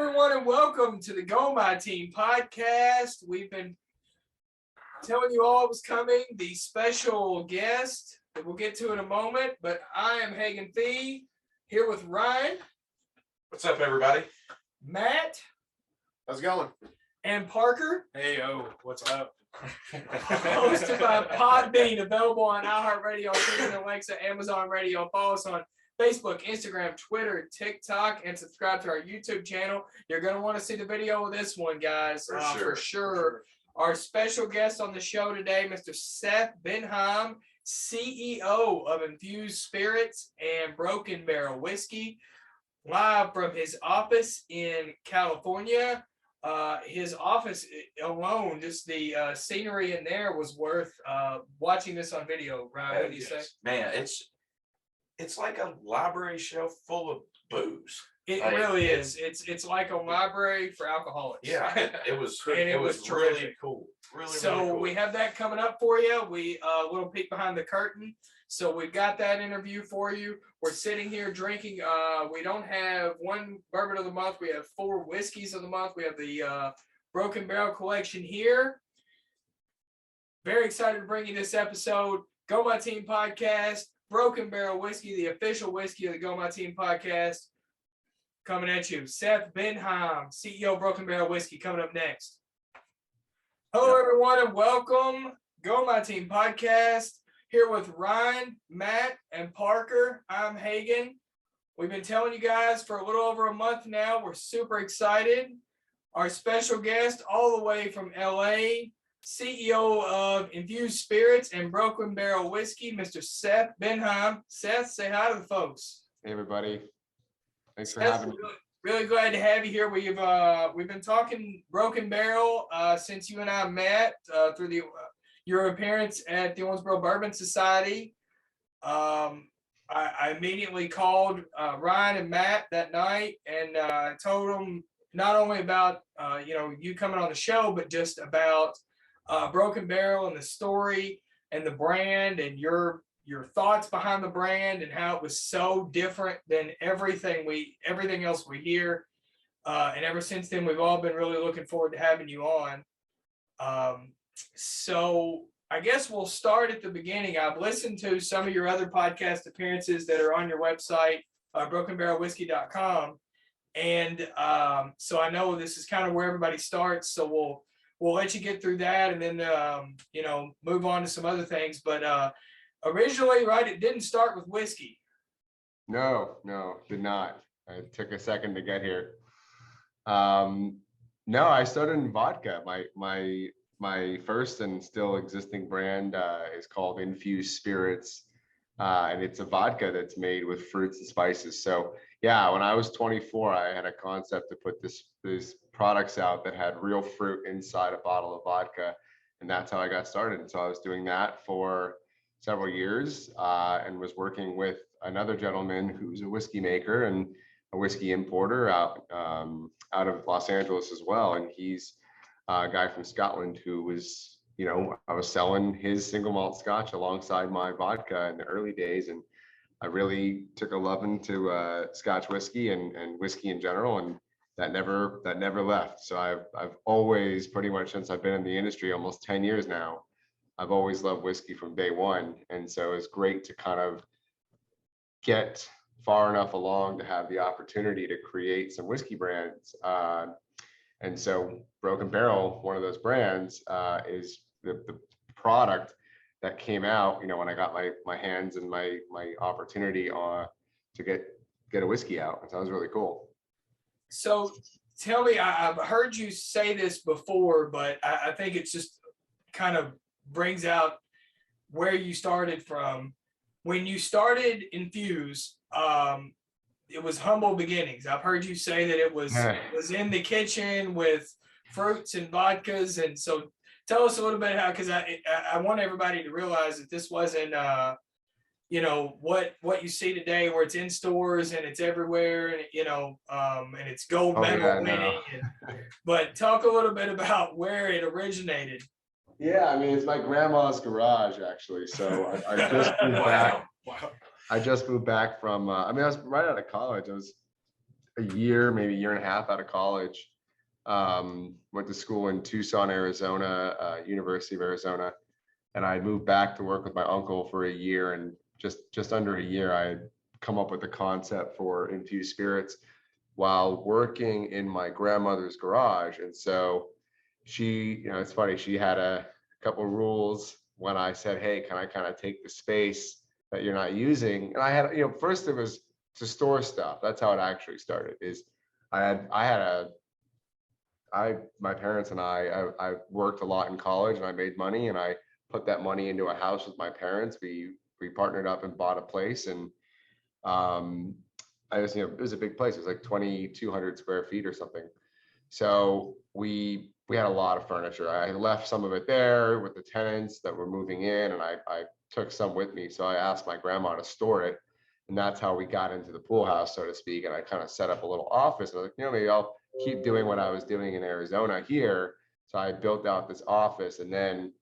everyone, and welcome to the Go My Team podcast. We've been telling you all it was coming, the special guest that we'll get to in a moment, but I am Hagen Fee, here with Ryan. What's up, everybody? Matt. How's it going? And Parker. Hey, what's up? Hosted by Podbean, available on iHeartRadio, TuneIn, Alexa, Amazon Radio. Follow us on Facebook, Instagram, Twitter, TikTok, and subscribe to our YouTube channel. You're going to want to see the video of this one, guys. For sure. Our special guest on the show today, Mr. Seth Benhaim, CEO of Infused Spirits and Broken Barrel Whiskey, live from his office in California. His office alone, just the scenery in there was worth watching this on video. Right? What do you say? Man, it's like a library shelf full of booze. It really is. It's like a library for alcoholics. Yeah, it was terrific. really cool. Really cool. We have that coming up for you. We a little peek behind the curtain. So we've got that interview for you. We're sitting here drinking. We don't have one bourbon of the month. We have 4 whiskeys of the month. We have the Broken Barrel collection here. Very excited to bring you this episode. Go My Team podcast, Broken Barrel Whiskey, the official whiskey of the Go My Team podcast. Coming at you. Seth Benhaim, CEO of Broken Barrel Whiskey, coming up next. Hello, everyone, and welcome. Go My Team podcast. Here with Ryan, Matt, and Parker. I'm Hagen. We've been telling you guys for a little over a month now. We're super excited. Our special guest, all the way from LA, CEO of Infused Spirits and Broken Barrel Whiskey, Mr. Seth Benhaim. Seth, say hi to the folks. Hey, everybody. Thanks for Seth, having me. Really glad to have you here. We've been talking Broken Barrel since you and I met through your appearance at the Owensboro Bourbon Society. I immediately called Ryan and Matt that night and told them not only about you coming on the show, but just about Broken Barrel and the story and the brand and your thoughts behind the brand and how it was so different than everything else we hear. And ever since then, we've all been really looking forward to having you on. So I guess we'll start at the beginning. I've listened to some of your other podcast appearances that are on your website, brokenbarrelwhiskey.com. And so I know this is kind of where everybody starts. So we'll let you get through that and then, move on to some other things. But originally, right, it didn't start with whiskey. No, did not. It took a second to get here. No, I started in vodka. My first and still existing brand is called Infused Spirits, and it's a vodka that's made with fruits and spices. So yeah, when I was 24, I had a concept to put these products out that had real fruit inside a bottle of vodka, and that's how I got started. And so I was doing that for several years and was working with another gentleman who's a whiskey maker and a whiskey importer out of Los Angeles as well. And he's a guy from Scotland who was, I was selling his single malt scotch alongside my vodka in the early days. And I really took a loving to Scotch whiskey and whiskey in general. And that never left. So I've always, pretty much since I've been in the industry, almost 10 years now, I've always loved whiskey from day one. And so it's great to kind of get far enough along to have the opportunity to create some whiskey brands. And so Broken Barrel, one of those brands, is the product that came out, when I got my hands and my opportunity to get a whiskey out. And so that was really cool. So tell me, I've heard you say this before, but I think it's just kind of brings out where you started from. When you started Infuse, it was humble beginnings. I've heard you say that it was in the kitchen with fruits and vodkas. And so tell us a little bit how, because I want everybody to realize that this wasn't what you see today, where it's in stores and it's everywhere, and and it's gold medal winning. But talk a little bit about where it originated. Yeah, I mean, it's my grandma's garage, actually. So I just moved back. Wow. I just moved back from, I was right out of college. a year, maybe a year and a half out of college. Went to school in Tucson, Arizona, University of Arizona, and I moved back to work with my uncle for a year. And just under a year, I had come up with the concept for infused spirits while working in my grandmother's garage. And so she, it's funny, she had a couple of rules when I said, hey, can I kind of take the space that you're not using? And I had, first it was to store stuff. That's how it actually started. Is my parents and I worked a lot in college and I made money and I put that money into a house with my parents. We partnered up and bought a place, and I was, it was a big place. It was like 2,200 square feet or something. So we had a lot of furniture. I left some of it there with the tenants that were moving in, and I took some with me. So I asked my grandma to store it, and that's how we got into the pool house, so to speak. And I kind of set up a little office. I was like, maybe I'll keep doing what I was doing in Arizona here. So I built out this office, and then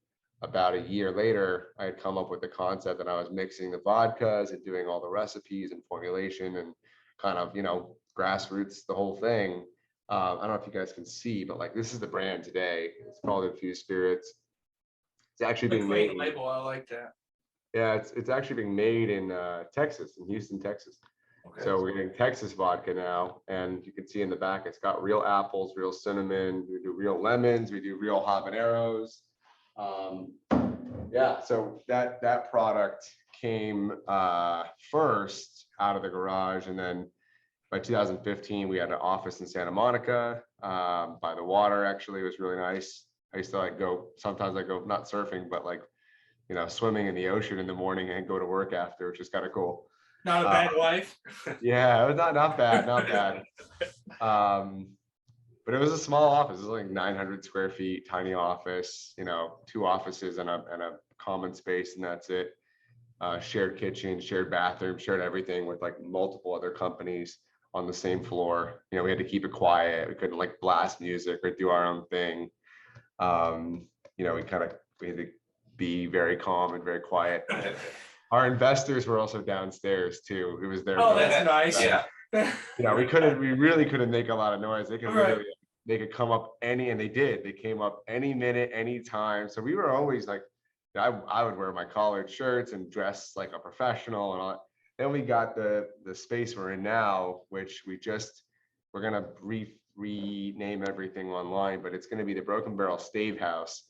about a year later, I had come up with the concept that I was mixing the vodkas and doing all the recipes and formulation and kind of, grassroots, the whole thing. I don't know if you guys can see, but like this is the brand today. It's called Infused Spirits. It's actually The being clean made. label, I like that. Yeah, it's actually being made in Texas, in Houston, Texas. Okay. So we're getting Texas vodka now, and you can see in the back it's got real apples, real cinnamon. We do real lemons. We do real habaneros. Yeah, so that product came first out of the garage, and then by 2015 we had an office in Santa Monica by the water. Actually, it was really nice. I used to sometimes I go not surfing, but swimming in the ocean in the morning and go to work after, which is kind of cool. Not a bad life. Yeah, it was not bad, not bad. But it was a small office. It was like 900 square feet, tiny office, 2 offices and a common space, and that's it. Shared kitchen, shared bathroom, shared everything with like multiple other companies on the same floor. We had to keep it quiet. We couldn't like blast music or do our own thing. We had to be very calm and very quiet. Our investors were also downstairs too. It was their. Oh, that's nice. Yeah. We really couldn't make a lot of noise. They could Right. they could come up and they did. They came up any minute, any time. So we were always like, I would wear my collared shirts and dress like a professional and all that. Then we got the space we're in now, which we're gonna rename everything online, but it's gonna be the Broken Barrel Stave House.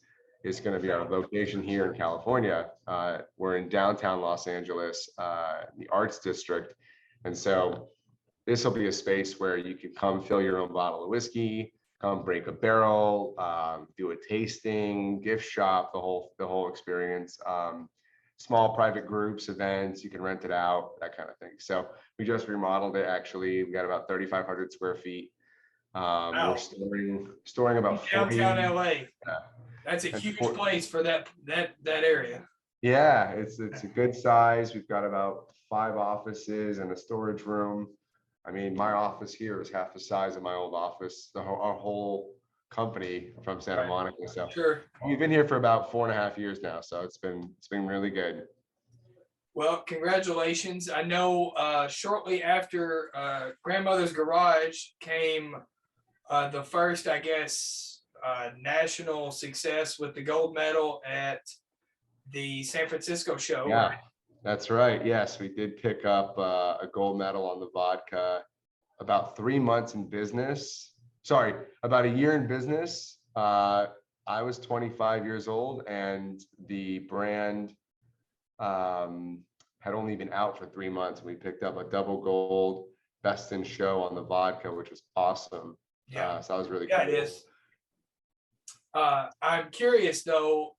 Is going to be our location here in California. We're in downtown Los Angeles, the Arts District. And so this will be a space where you can come fill your own bottle of whiskey, come break a barrel, do a tasting, gift shop, the whole experience. Small private groups, events, you can rent it out, that kind of thing. So we just remodeled it. Actually, we got about 3,500 square feet. Wow. We're storing about Downtown 40, LA. Yeah. That's a And huge for- place for that area. Yeah, it's a good size. We've got about 5 offices and a storage room. I mean, my office here is half the size of my old office, our whole company from Santa Right. Monica. So Sure. we've been here for about 4.5 years now. So it's been really good. Well, congratulations. I know shortly after Grandmother's Garage came the first, I guess, national success with the gold medal at the San Francisco show. Yeah, that's right. Yes, we did pick up a gold medal on the vodka about 3 months in business. Sorry, about a year in business. I was 25 years old and the brand had only been out for 3 months. We picked up a double gold best in show on the vodka, which was awesome. Yeah. So that was really Yeah, cool. it is. I'm curious though,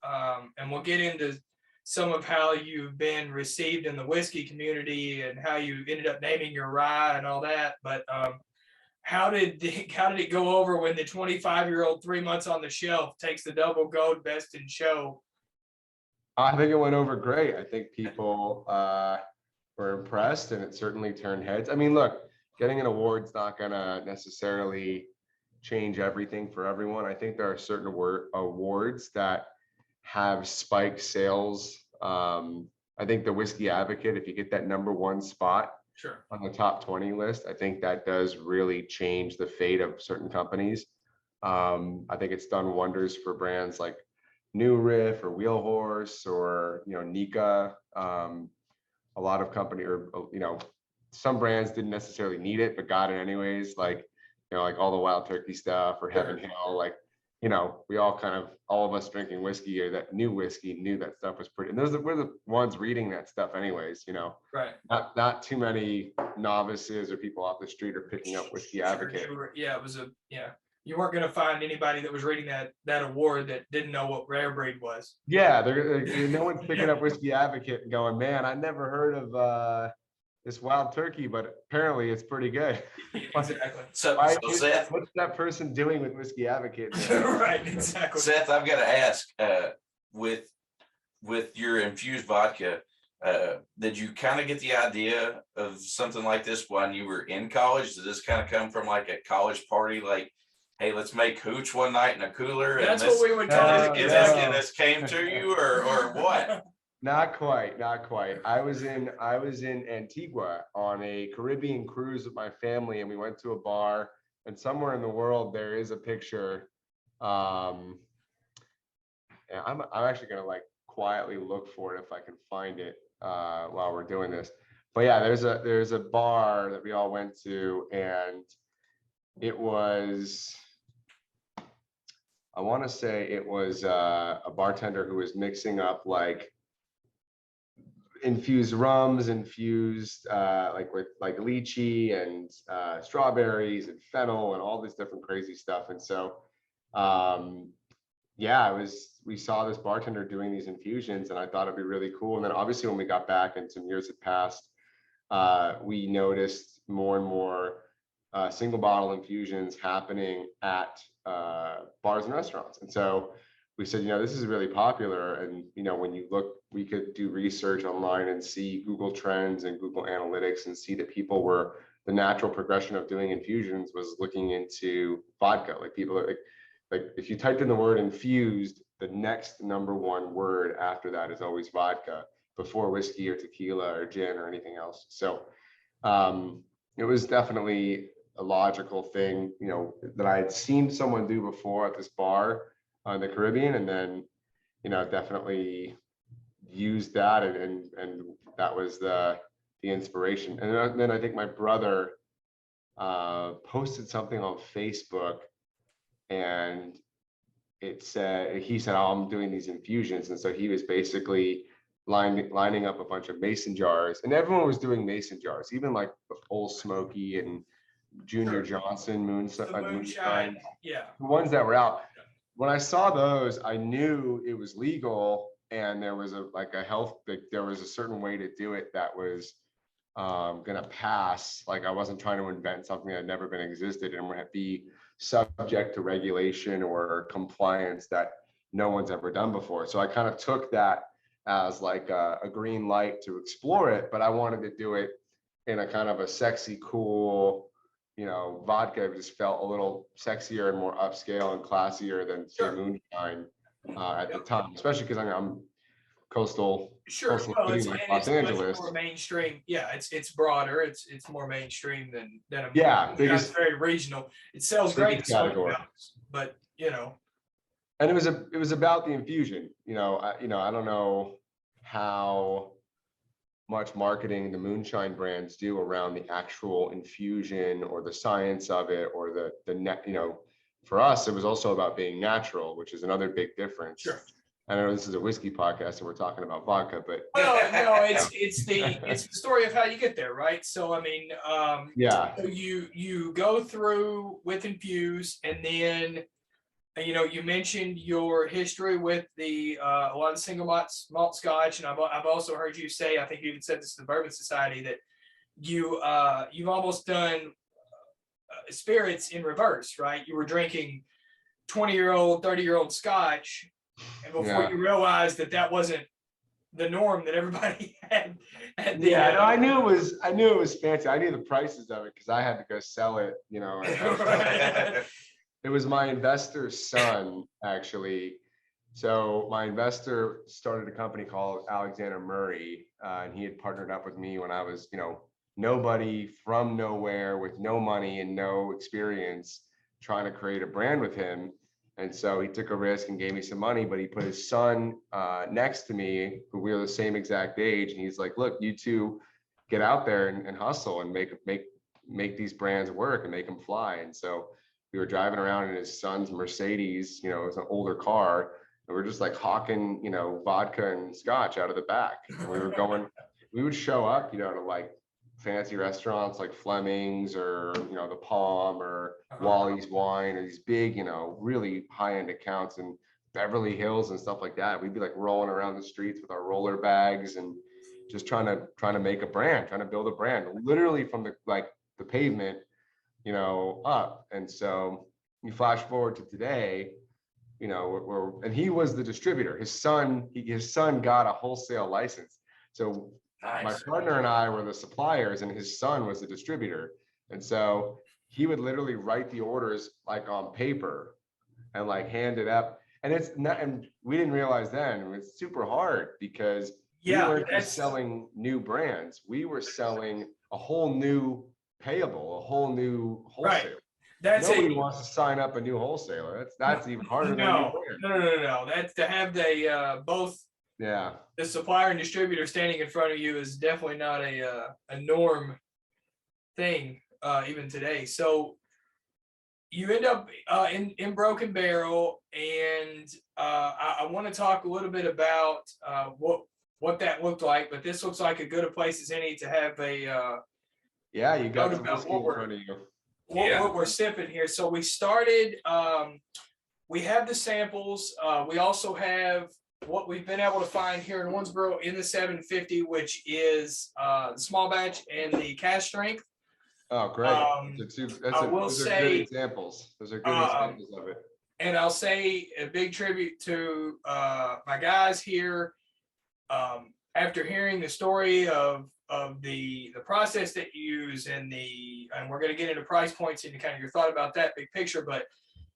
and we'll get into some of how you've been received in the whiskey community and how you ended up naming your rye and all that. But how did it go over when the 25-year-old 3 months on the shelf takes the double gold best in show? I think it went over great. I think people were impressed, and it certainly turned heads. I mean, look, getting an award's not gonna necessarily change everything for everyone. I think there are certain awards that have spiked sales. I think the Whiskey Advocate, if you get that #1 spot, Sure. on the top 20 list. I think that does really change the fate of certain companies. I think it's done wonders for brands like New Riff or Wheel Horse or Nika. A lot of company or some brands didn't necessarily need it but got it anyways, like like all the Wild Turkey stuff or Heaven Hill. Like we all all of us drinking whiskey or that new whiskey knew that stuff was pretty, and we're the ones reading that stuff anyways. Right. Not too many novices or people off the street are picking up Whiskey Advocate. It was you weren't going to find anybody that was reading that award that didn't know what rare breed was. Yeah, no one's picking up Whiskey Advocate and going, man, I never heard of this Wild Turkey, but apparently it's pretty good. Exactly. So Seth, what's that person doing with Whiskey Advocate? Right, exactly. Seth, I've got to ask, with your infused vodka, did you kind of get the idea of something like this when you were in college? Did this kind of come from like a college party, like, hey, let's make hooch one night in a cooler? That's and what we would call it. and this came to you, or what? Not quite. I was in Antigua on a Caribbean cruise with my family, and we went to a bar, and somewhere in the world there is a picture. And I'm actually gonna like quietly look for it if I can find it while we're doing this. But yeah, there's a bar that we all went to, and it was, I want to say it was a bartender who was mixing up like infused rums, infused like with like lychee and strawberries and fennel and all this different crazy stuff. And so yeah, we saw this bartender doing these infusions, and I thought it'd be really cool. And then obviously when we got back and some years had passed, we noticed more and more single bottle infusions happening at bars and restaurants. And so we said, this is really popular. And, when you look, we could do research online and see Google Trends and Google Analytics and see that people were, the natural progression of doing infusions was looking into vodka. Like people are like if you typed in the word infused, the next number one word after that is always vodka before whiskey or tequila or gin or anything else. So it was definitely a logical thing, that I had seen someone do before at this bar in the Caribbean, and then, definitely used that, and that was the inspiration. And then I think my brother posted something on Facebook, and he said, oh, I'm doing these infusions. And so he was basically lining up a bunch of mason jars, and everyone was doing mason jars, even like the Old Smoky and Junior Johnson moonshine, yeah, the ones that were out. When I saw those, I knew it was legal, and there was there was a certain way to do it that was gonna pass. Like I wasn't trying to invent something that had never been existed and would be subject to regulation or compliance that no one's ever done before. So I kind of took that as like a green light to explore it, but I wanted to do it in a kind of a sexy, cool, vodka just felt a little sexier and more upscale and classier than say moonshine at the time, especially because I'm coastal. Sure. Coastal Well, city it's, like and Los it's Angeles. much more mainstream. Yeah, it's broader. It's more mainstream than a biggest, it's very regional. It sells great category, but And it was about the infusion. I don't know how much marketing the moonshine brands do around the actual infusion or the science of it or the net. For us, it was also about being natural, which is another big difference. Sure. I know this is a whiskey podcast and we're talking about vodka, but it's the story of how you get there, right? So I mean, yeah, so you go through with infuse, and then you mentioned your history with a lot of single malt scotch, and I've also heard you say, I think you even said this to the Bourbon Society, that you've almost done spirits in reverse, right? You were drinking 20-year-old, 30-year-old scotch, and before you realized that wasn't the norm, that everybody had I knew it was fancy. I knew the prices of it because I had to go sell it. It was my investor's son, actually. So my investor started a company called Alexander Murray, and he had partnered up with me when I was, nobody from nowhere with no money and no experience trying to create a brand with him. And so he took a risk and gave me some money, but he put his son next to me, who we were the same exact age. And he's like, look, you two get out there and hustle and make these brands work and make them fly. And so we were driving around in his son's Mercedes, it was an older car. And we're just like hawking, vodka and scotch out of the back. And we would show up, to like fancy restaurants like Fleming's or, the Palm or Wally's Wine or these big, really high-end accounts in Beverly Hills and stuff like that. We'd be like rolling around the streets with our roller bags and just trying to make a brand, trying to build a brand, literally from the pavement, up. And so you flash forward to today, and he was the distributor. His son got a wholesale license. So Nice. my partner and I were the suppliers and his son was the distributor. And so he would literally write the orders like on paper and like hand it up. And it's not, and we didn't realize then it's super hard because we weren't just selling new brands. We were selling a whole new payable, a whole new wholesale. Right. Nobody wants to sign up a new wholesaler. That's even harder than a new brand. No. That's to have the both. Yeah. The supplier and distributor standing in front of you is definitely not a norm thing even today. So you end up in Broken Barrel, and I want to talk a little bit about what that looked like. But this looks like as good a place as any to have a you got some whiskey in front of you. What we're sipping here. So we started. We have the samples. We also have what we've been able to find here in Owensboro in the 750, which is the small batch and the cash strength. Oh, great. Those are good examples. Those are good examples of it. And I'll say a big tribute to my guys here. After hearing the story of the process that you use and we're going to get into price points and kind of your thought about that big picture, but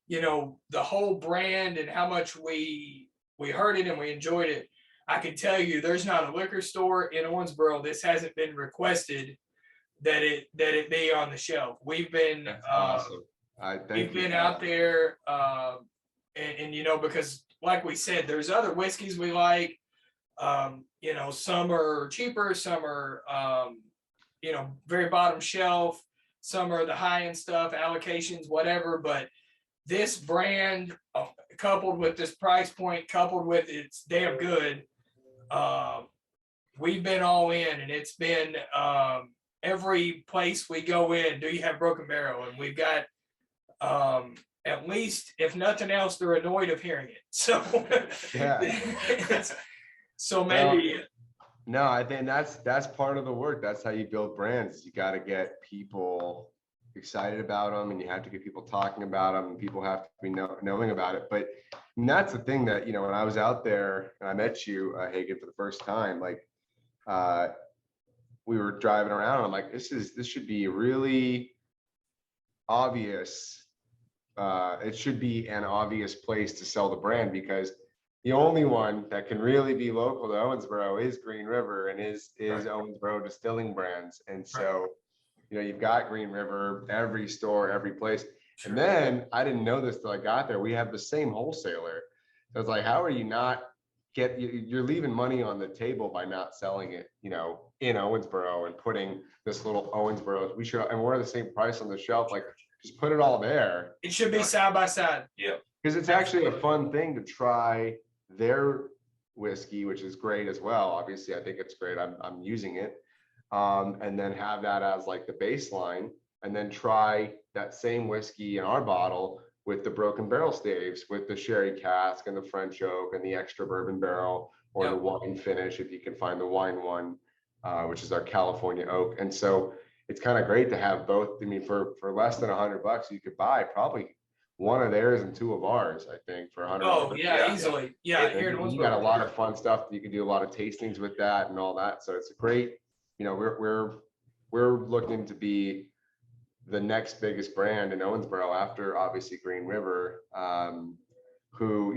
the whole brand and how much we heard it and we enjoyed it. I can tell you there's not a liquor store in Owensboro this hasn't been requested that it be on the shelf. We've been awesome. We've been out there and because like we said, there's other whiskeys we like. Some are cheaper, some are very bottom shelf, some are the high-end stuff, allocations, whatever, but this brand coupled with this price point, coupled with it's damn good, we've been all in, and it's been every place we go in, do you have Broken Barrel? And we've got at least, if nothing else, they're annoyed of hearing it. So yeah. So maybe no, I think that's part of the work. That's how you build brands. You got to get people excited about them, and you have to get people talking about them, and people have to be knowing about it. But that's the thing that when I was out there and I met you, Hagen, for the first time, like we were driving around, and I'm like, this should be really obvious. It should be an obvious place to sell the brand, because the only one that can really be local to Owensboro is Green River and is right. Owensboro Distilling Brands. And so, you've got Green River, every store, every place. Sure. And then I didn't know this till I got there. We have the same wholesaler. So it's like, how are you not you're leaving money on the table by not selling it, in Owensboro and putting this little Owensboro. And we're the same price on the shelf. Like, just put it all there. It should be side by side. Yeah. Because it's actually a fun thing to try their whiskey, which is great as well. Obviously, I think it's great. I'm using it. And then have that as like the baseline, and then try that same whiskey in our bottle with the Broken Barrel staves, with the sherry cask and the French oak and the extra bourbon barrel, or the wine finish, if you can find the wine one, which is our California oak. And so it's kind of great to have both. I mean, for less than $100, you could buy probably one of theirs and two of ours, I think, for $100. Oh yeah, easily. Yeah, here you got a lot of fun stuff. You can do a lot of tastings with that and all that. So it's a great, we're looking to be the next biggest brand in Owensboro after obviously Green River, who,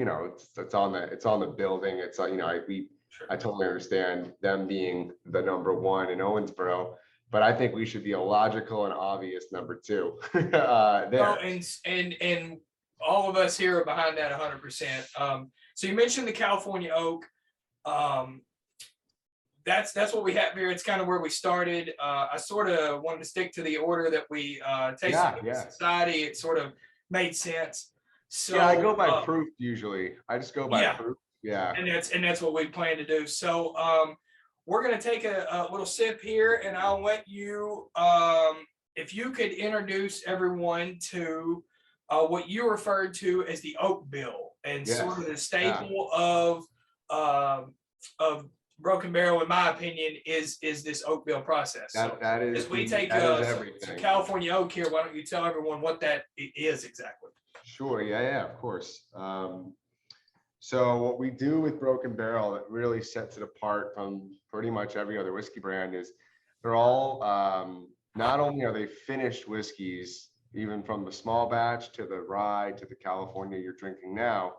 it's on the building. It's I totally understand them being the number one in Owensboro, but I think we should be a logical and obvious number 2 there. Oh, and all of us here are behind that 100%. So you mentioned the California oak. That's what we have here. It's kind of where we started. I sort of wanted to stick to the order that we tasted in society. It sort of made sense. So yeah, I go by proof usually. I just go by proof. Yeah. And that's what we plan to do. So we're gonna take a little sip here, and I'll let you if you could introduce everyone to what you referred to as the oak bill, and sort of the staple of Broken Barrel, in my opinion, is this oak bill process. That is. As we take some California oak here, why don't you tell everyone what that is exactly? Sure. Yeah, of course. So what we do with Broken Barrel that really sets it apart from pretty much every other whiskey brand is they're all, not only are they finished whiskeys, even from the small batch to the rye to the California you're drinking now,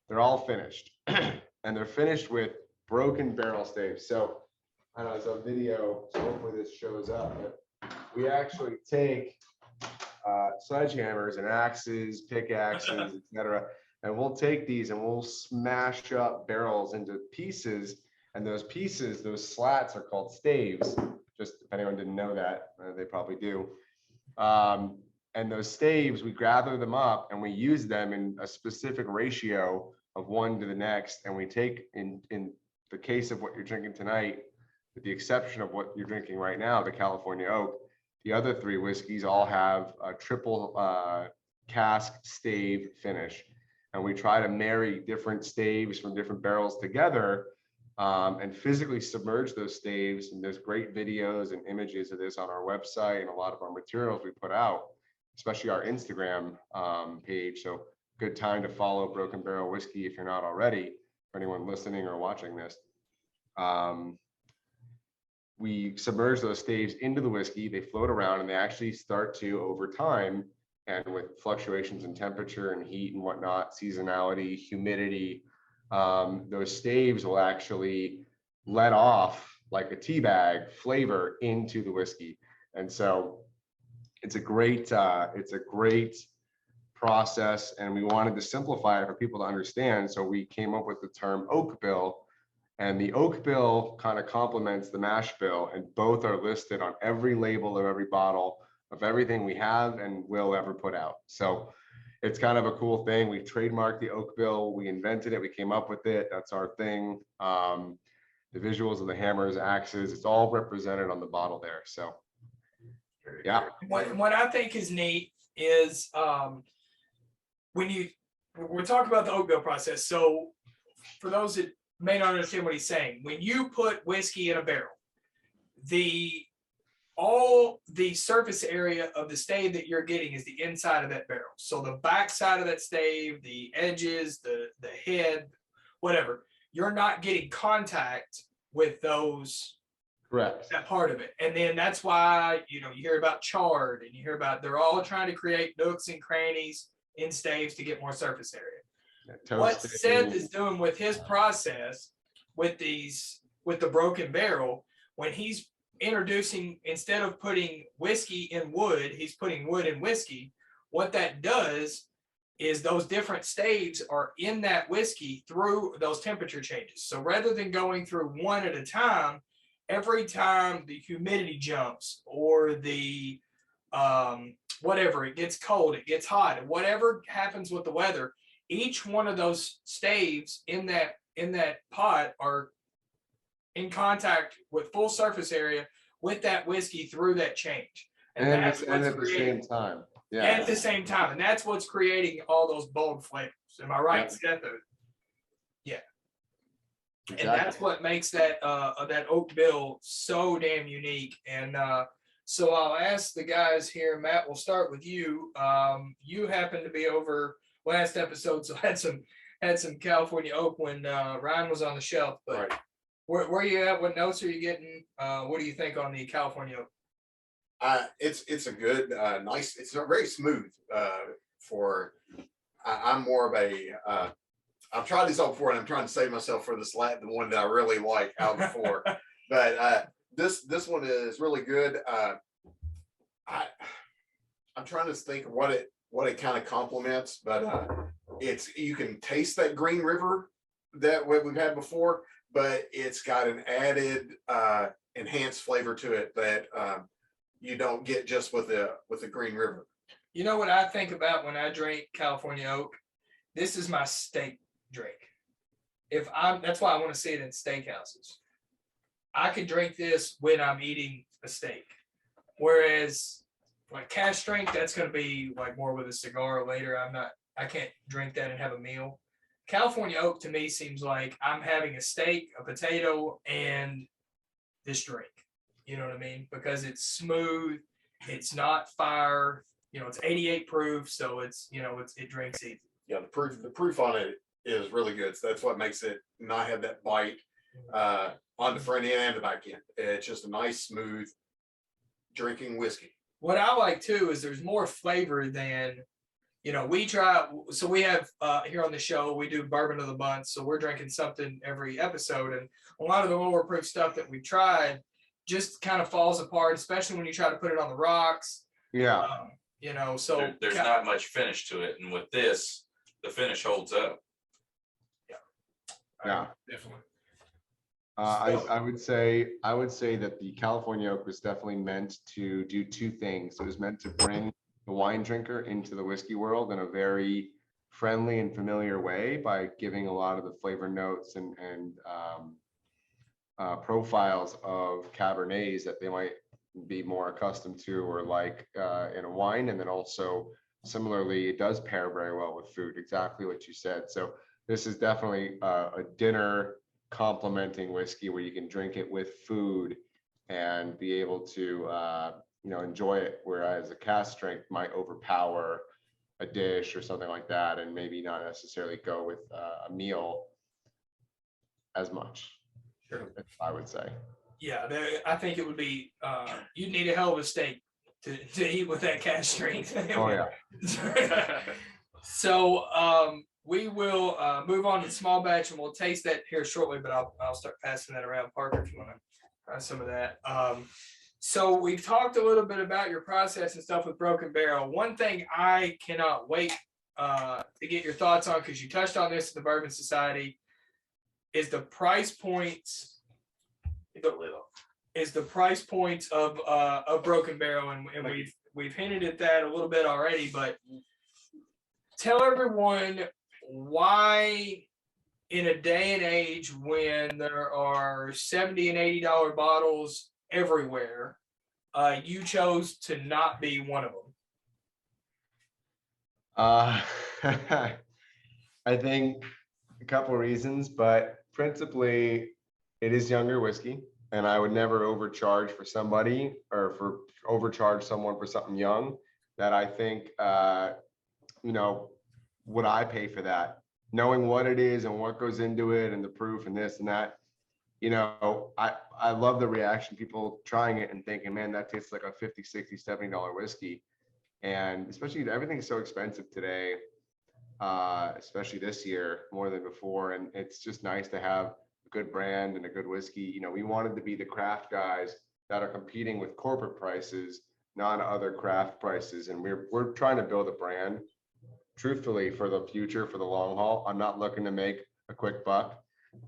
they're all finished. And they're finished with Broken Barrel staves. So I know it's a video, so hopefully this shows up, but we actually take sledgehammers and axes, pickaxes, etc. And we'll take these and we'll smash up barrels into pieces. And those pieces, those slats are called staves. Just if anyone didn't know that, they probably do. And those staves, we gather them up and we use them in a specific ratio of one to the next. And we take in the case of what you're drinking tonight, with the exception of what you're drinking right now, the California oak, the other 3 whiskeys all have a triple cask stave finish. And we try to marry different staves from different barrels together and physically submerge those staves. And there's great videos and images of this on our website and a lot of our materials we put out, especially our Instagram page. So good time to follow Broken Barrel Whiskey if you're not already, for anyone listening or watching this. We submerge those staves into the whiskey, they float around, and they actually start to, over time, and with fluctuations in temperature and heat and whatnot, seasonality, humidity, those staves will actually let off like a tea bag flavor into the whiskey. And so it's a great process, and we wanted to simplify it for people to understand. So we came up with the term oak bill, and the oak bill kind of complements the mash bill, and both are listed on every label of every bottle of everything we have and will ever put out. So it's kind of a cool thing. We trademarked the oak bill. We invented it. We came up with it. That's our thing. The visuals of the hammers, axes, it's all represented on the bottle there. So yeah. What I think is neat is when we're talking about the oak bill process. So for those that may not understand what he's saying, when you put whiskey in a barrel, all the surface area of the stave that you're getting is the inside of that barrel. So the back side of that stave, the edges, the head, whatever, you're not getting contact with those. Correct. That part of it. And then that's why, you hear about chard, and you hear about, they're all trying to create nooks and crannies in staves to get more surface area. What Seth is doing with his process with the Broken Barrel, when he's introducing, instead of putting whiskey in wood, he's putting wood in whiskey. What that does is those different staves are in that whiskey through those temperature changes. So rather than going through one at a time, every time the humidity jumps or the whatever, it gets cold, it gets hot, whatever happens with the weather, each one of those staves in that pot are in contact with full surface area with that whiskey through that change. And that's at the same time. Yeah. At the same time. And that's what's creating all those bold flavors. Am I right, Seth? Yeah. Exactly. And that's what makes that oak bill so damn unique. And so I'll ask the guys here. Matt, we'll start with you. You happened to be over last episode, so had some California oak when Ryan was on the shelf. But right. Where are you at? What notes are you getting? What do you think on the California oak? It's a good, nice. It's very smooth. I'm more of a. I've tried this all before, and I'm trying to save myself for the one that I really like out of the four. But this one is really good. I'm trying to think of what it kind of complements, but it's, you can taste that Green River that what we've had before, but it's got an added enhanced flavor to it that you don't get just with the Green River. You know what I think about when I drink California Oak? This is my steak drink. That's why I want to see it in steakhouses. I could drink this when I'm eating a steak. Whereas like cask strength, that's going to be like more with a cigar later. I can't drink that and have a meal. California Oak to me seems like I'm having a steak, a potato, and this drink. You know what I mean? Because it's smooth, it's not fire. You know, it's 88 proof, so it's, you know, it drinks easy. Yeah, the proof on it is really good. So that's what makes it not have that bite on the front end and the back end. It's just a nice, smooth drinking whiskey. What I like too is there's more flavor than, you know, we have here on the show, we do bourbon of the month. So we're drinking something every episode. And a lot of the lower proof stuff that we've tried just kind of falls apart, especially when you try to put it on the rocks. Yeah. You know, so there's not much finish to it. And with this, the finish holds up. Yeah. Definitely. I would say that the California Oak was definitely meant to do two things. It was meant to bring the wine drinker into the whiskey world in a very friendly and familiar way by giving a lot of the flavor notes and profiles of Cabernets that they might be more accustomed to or like in a wine. And then also similarly, it does pair very well with food, exactly what you said. So this is definitely a dinner complementing whiskey where you can drink it with food and be able to enjoy it, whereas a cask strength might overpower a dish or something like that and maybe not necessarily go with a meal as much. Sure. I would say. Yeah, I think it would be you'd need a hell of a steak to eat with that cask strength. Oh yeah. So we will move on to small batch and we'll taste that here shortly, but I'll start passing that around. Parker, if you want to try some of that. So we've talked a little bit about your process and stuff with Broken Barrel. One thing I cannot wait to get your thoughts on, because you touched on this at the Bourbon Society, is the price points. Is the price points of Broken Barrel, and we've hinted at that a little bit already, but tell everyone why, in a day and age when there are $70 and $80 bottles everywhere, you chose to not be one of them. I think a couple of reasons, but principally it is younger whiskey, and I would never overcharge for somebody or for overcharge someone for something young that I think, would I pay for that? Knowing what it is and what goes into it and the proof and this and that, I love the reaction, people trying it and thinking, man, that tastes like a $50, $60, $70 whiskey. And especially everything's so expensive today, especially this year more than before. And it's just nice to have a good brand and a good whiskey. We wanted to be the craft guys that are competing with corporate prices, not other craft prices. And we're trying to build a brand truthfully for the future, for the long haul. I'm not looking to make a quick buck.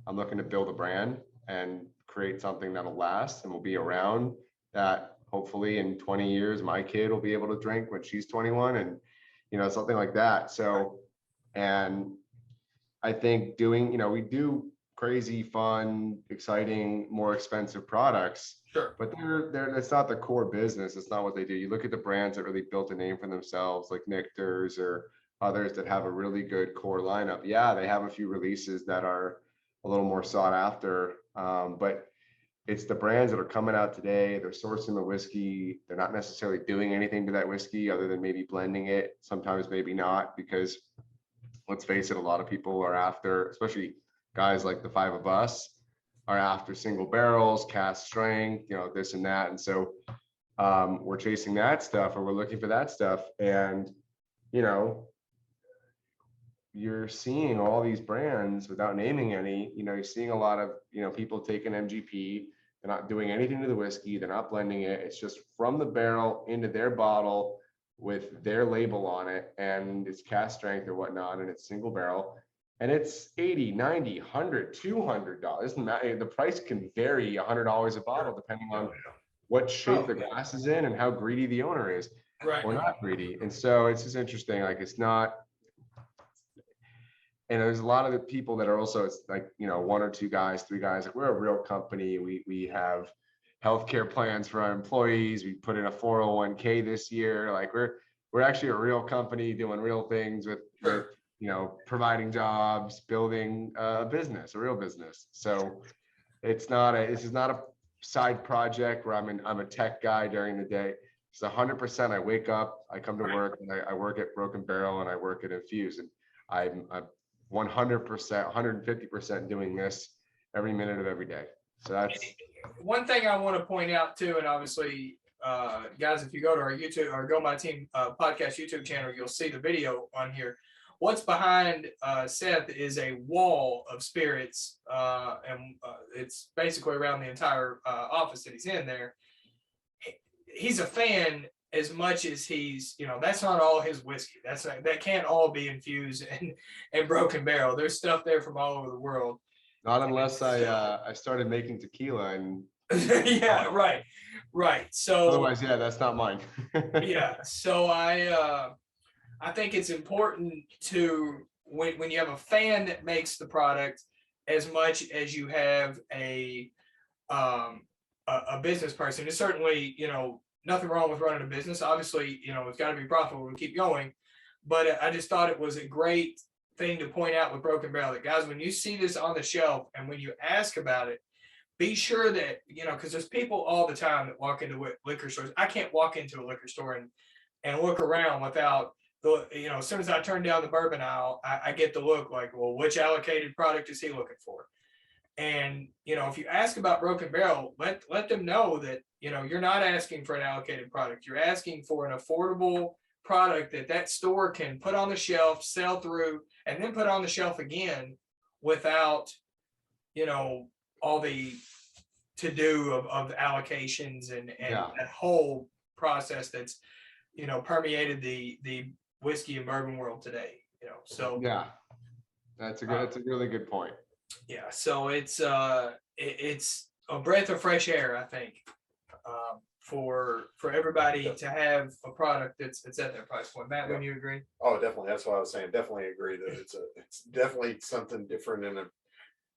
I'm looking to build a brand and create something that'll last and will be around, that hopefully in 20 years, my kid will be able to drink when she's 21 and, something like that. So, and I think we do crazy, fun, exciting, more expensive products. Sure. But that's not the core business. It's not what they do. You look at the brands that really built a name for themselves, like Nichters or others that have a really good core lineup. Yeah, they have a few releases that are a little more sought after, but it's the brands that are coming out today. They're sourcing the whiskey. They're not necessarily doing anything to that whiskey other than maybe blending it. Sometimes maybe not, because let's face it, a lot of people are after, especially guys like the five of us, are after single barrels, cask strength, this and that. And so we're chasing that stuff, or we're looking for that stuff. And, you're seeing all these brands without naming any, you're seeing a lot of, people taking MGP, They're not doing anything to the whiskey. They're not blending it. It's just from the barrel into their bottle with their label on it, and it's cask strength or whatnot, and it's single barrel. And it's $80, $90, $100, $200. The price can vary $100 a bottle depending on what shape the glass is in and how greedy the owner is, Right. or not greedy. And so it's just interesting. Like, it's not, and there's a lot of the people that are also, it's like, you know, 1 or 2 guys, 3 guys, like, we're a real company. We have healthcare plans for our employees. We put in a 401k this year. Like, we're actually a real company doing real things with you know, providing jobs, building a business, a real business. So this is not a side project where I'm a tech guy during the day. It's 100%. I wake up, I come to work, and I work at Broken Barrel, and I work at Infuse, and I'm 100%, 150% doing this every minute of every day. So that's one thing I want to point out too, and obviously, guys, if you go to our YouTube or Go My Team podcast YouTube channel, you'll see the video on here. What's behind Seth is a wall of spirits, and it's basically around the entire office that he's in there. He's a fan as much as he's, you know, that's not all his whiskey. That can't all be Infused and Broken Barrel. There's stuff there from all over the world. not unless I started making tequila, and yeah, right. So otherwise, yeah, that's not mine. yeah, so I think it's important to when you have a fan that makes the product as much as you have a business person. It's certainly, you know, nothing wrong with running a business. Obviously, you know, it's got to be profitable to keep going. But I just thought it was a great thing to point out with Broken Barrel that, guys, when you see this on the shelf and when you ask about it, be sure that, you know, because there's people all the time that walk into liquor stores. I can't walk into a liquor store and look around without the, you know, as soon as I turn down the bourbon aisle, I get the look like, well, which allocated product is he looking for? And, you know, if you ask about Broken Barrel, let them know that, you know, you're not asking for an allocated product. You're asking for an affordable product that store can put on the shelf, sell through, and then put on the shelf again without, you know, all the to-do of allocations and that whole process that's, you know, permeated the whiskey and bourbon world today, you know. So yeah, that's a really good point. Yeah, so it's a breath of fresh air, I think, for everybody to have a product that's at their price point. Matt, wouldn't you agree? Oh, definitely. That's what I was saying. Definitely agree that it's definitely something different and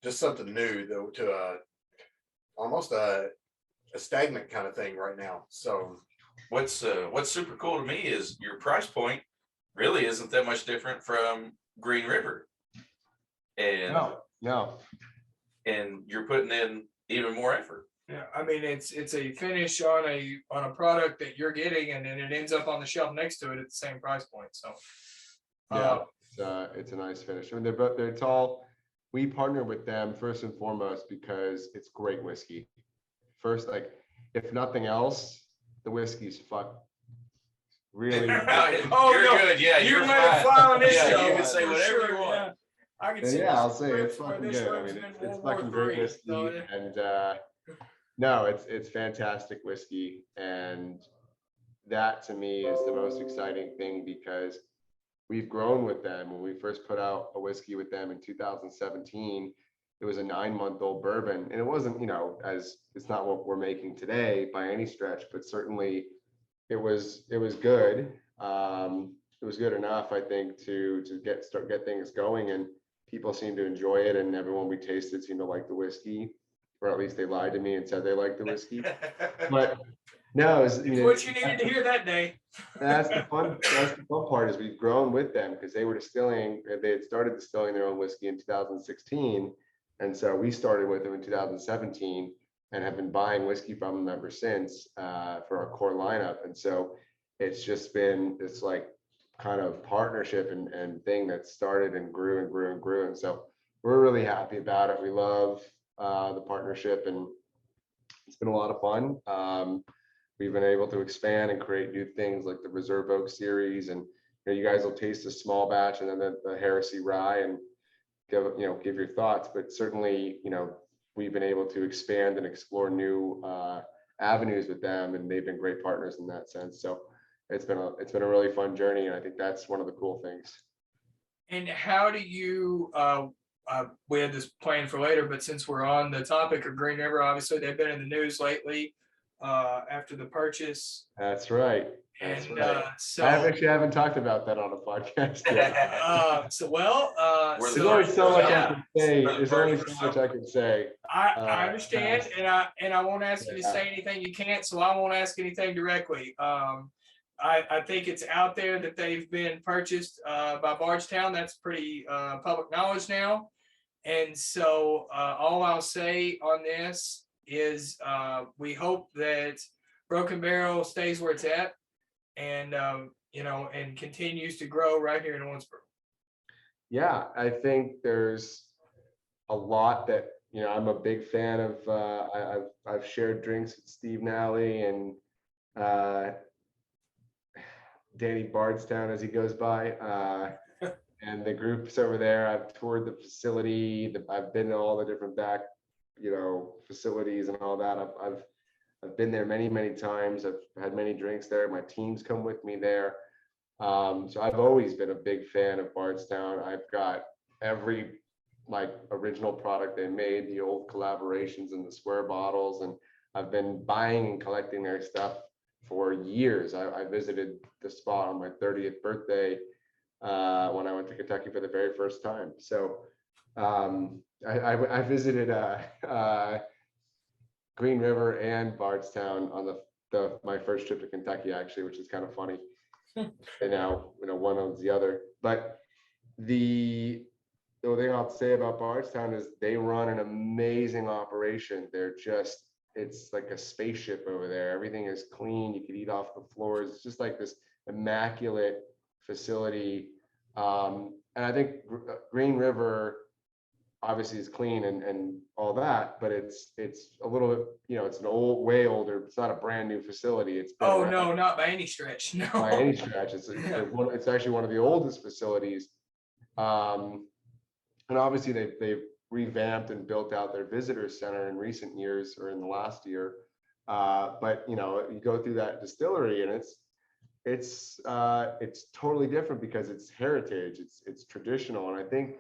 just something new, though, to almost a stagnant kind of thing right now. So what's super cool to me is your price point really isn't that much different from Green River, and no, and you're putting in even more effort. Yeah, I mean, it's a finish on a product that you're getting, and then it ends up on the shelf next to it at the same price point. So it's a nice finish. I mean, it's all, we partner with them first and foremost because it's great whiskey. First, like, if nothing else, the whiskey's really. You're good. Yeah, you're let it fly on this show. You can say whatever you want. Yeah. I can see. I'll say it's fucking good. I mean, it's fucking great whiskey, and no, it's fantastic whiskey, and that to me is the most exciting thing because we've grown with them. When we first put out a whiskey with them in 2017, it was a 9-month-old bourbon, and it wasn't, you know, it's not what we're making today by any stretch, but certainly it was good. It was good enough, I think, to get things going, and people seem to enjoy it, and everyone we tasted seemed to like the whiskey, or at least they lied to me and said they liked the whiskey. But no, it's what you needed to hear that day. That's the fun part is we've grown with them because they had started distilling their own whiskey in 2016. And so we started with them in 2017 and have been buying whiskey from them ever since for our core lineup. And so it's just been this like kind of partnership and thing that started and grew and grew and grew. And so we're really happy about it. We love the partnership, and it's been a lot of fun. We've been able to expand and create new things like the Reserve Oak series, and you guys will taste a small batch and then the Heresy Rye and give your thoughts. But certainly, we've been able to expand and explore new avenues with them, and they've been great partners in that sense. So it's been a really fun journey, and I think that's one of the cool things. And how do you, we had this planned for later, but since we're on the topic of Green River, obviously they've been in the news lately after the purchase. That's right. That's And right. so I actually haven't talked about that on a podcast yet. We're There's the only first so much I yeah, can say. We're the There's only first so much I can say. I understand, past- and I won't ask you to Yeah. say anything you can't, so I won't ask anything directly. I think it's out there that they've been purchased by Bardstown. That's pretty public knowledge now. And so all I'll say on this is we hope that Broken Barrel stays where it's at, and and continues to grow right here in Owensboro. Yeah, I think there's a lot that, I'm a big fan of. I've shared drinks with Steve Nally and Danny Bardstown as he goes by, and the groups over there. I've toured the facility. I've been to all the different back, facilities and all that. I've been there many, many times. I've had many drinks there. My teams come with me there. So I've always been a big fan of Bardstown. I've got every original product they made, the old collaborations and the square bottles, and I've been buying and collecting their stuff for years. I visited the spot on my 30th birthday when I went to Kentucky for the very first time. So I visited Green River and Bardstown on my first trip to Kentucky, actually, which is kind of funny. And now, one owns the other. But the thing I'll say about Bardstown is they run an amazing operation. It's like a spaceship over there. Everything is clean. You can eat off the floors. It's just like this immaculate facility. And I think Green River obviously is clean and all that, but it's a little bit, it's an way older. It's not a brand new facility. It's been Oh no, not by any stretch. No, by any stretch. It's actually one of the oldest facilities. And obviously they've revamped and built out their visitor center in recent years, or in the last year. But you go through that distillery and it's totally different because it's heritage, it's traditional. And I think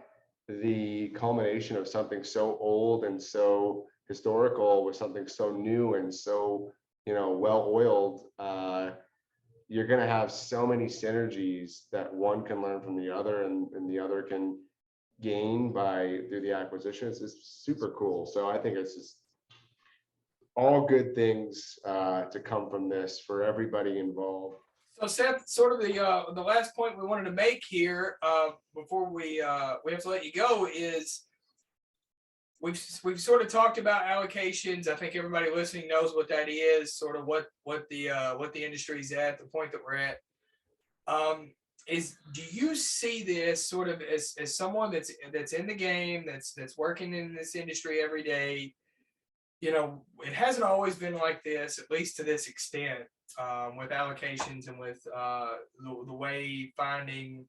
the culmination of something so old and so historical with something so new and so well oiled, you're going to have so many synergies that one can learn from the other, and the other can gain through the acquisition. It's just super cool. So I think it's just all good things to come from this for everybody involved. So Seth, sort of the last point we wanted to make here before we have to let you go is we've sort of talked about allocations. I think everybody listening knows what that is, sort of what the industry's at, the point that we're at. Do you see this sort of as someone that's in the game, that's working in this industry every day? It hasn't always been like this, at least to this extent, with allocations and with the way finding,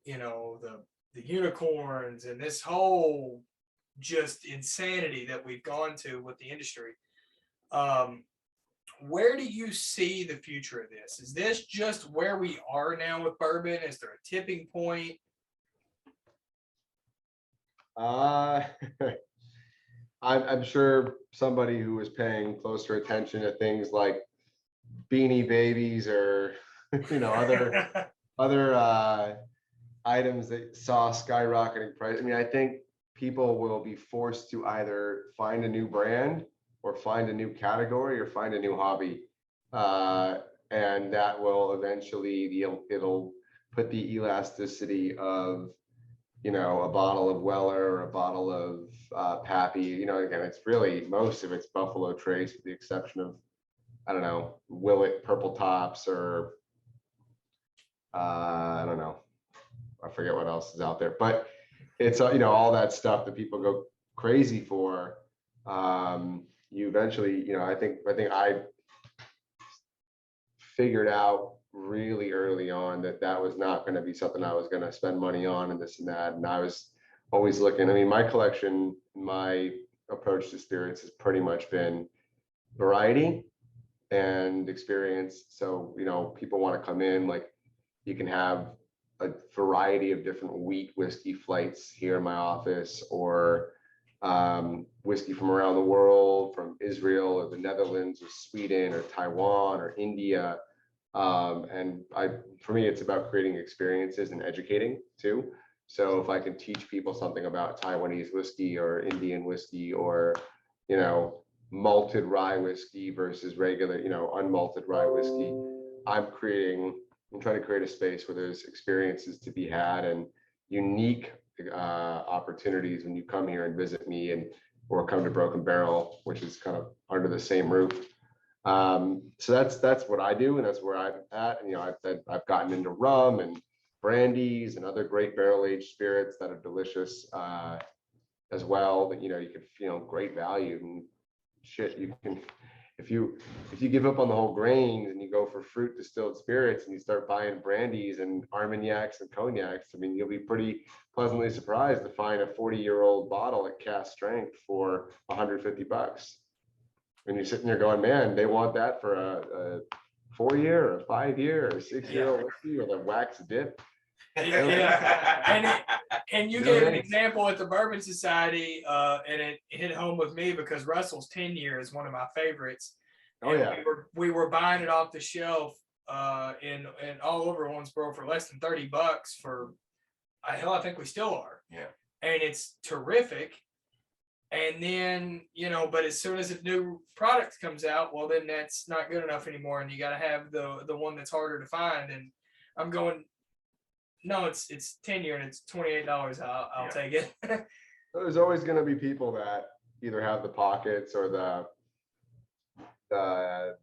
the unicorns and this whole just insanity that we've gone to with the industry. Where do you see the future of this? Is this just where we are now with bourbon? Is there a tipping point? I'm sure somebody who was paying closer attention to things like Beanie Babies or other items that saw skyrocketing price. I mean, I think people will be forced to either find a new brand or find a new category or find a new hobby, and that will eventually it'll put the elasticity of a bottle of Weller or a bottle of Pappy. Again, it's really, most of it's Buffalo Trace, with the exception of, I don't know, Willet Purple Tops, or I don't know, I forget what else is out there, but it's all that stuff that people go crazy for. You eventually, I think I figured out really early on that was not going to be something I was going to spend money on and this and that. And I was always looking. I mean, my collection, my approach to spirits has pretty much been variety and experience. So, people want to come in, like you can have a variety of different wheat whiskey flights here in my office, or whiskey from around the world, from Israel or the Netherlands or Sweden or Taiwan or India. And for me, it's about creating experiences and educating too. So if I can teach people something about Taiwanese whiskey or Indian whiskey, or, malted rye whiskey versus regular, unmalted rye whiskey, I'm trying to create a space where there's experiences to be had and unique opportunities when you come here and visit me, or come to Broken Barrel, which is kind of under the same roof. So that's what I do, and that's where I'm at. And I've gotten into rum and brandies and other great barrel aged spirits that are delicious as well. That you can great value and shit. You can, if you give up on the whole grains and you go for fruit distilled spirits and you start buying brandies and armagnacs and cognacs, I mean, you'll be pretty pleasantly surprised to find a 40-year-old bottle at cask strength for $150. And you're sitting there going, man, they want that for a 4-year or a 5-year or a 6-year-old whiskey with a wax dip. Yeah. And you gave an example at the Bourbon Society, and it hit home with me because Russell's 10-year is one of my favorites. Oh yeah. We were buying it off the shelf in all over Owensboro for less than $30 for hell, I think we still are. Yeah. And it's terrific. And then, but as soon as a new product comes out, well, then that's not good enough anymore. And you got to have the one that's harder to find. And I'm going, no, it's 10-year and it's $28. I'll take it. There's always going to be people that either have the pockets or the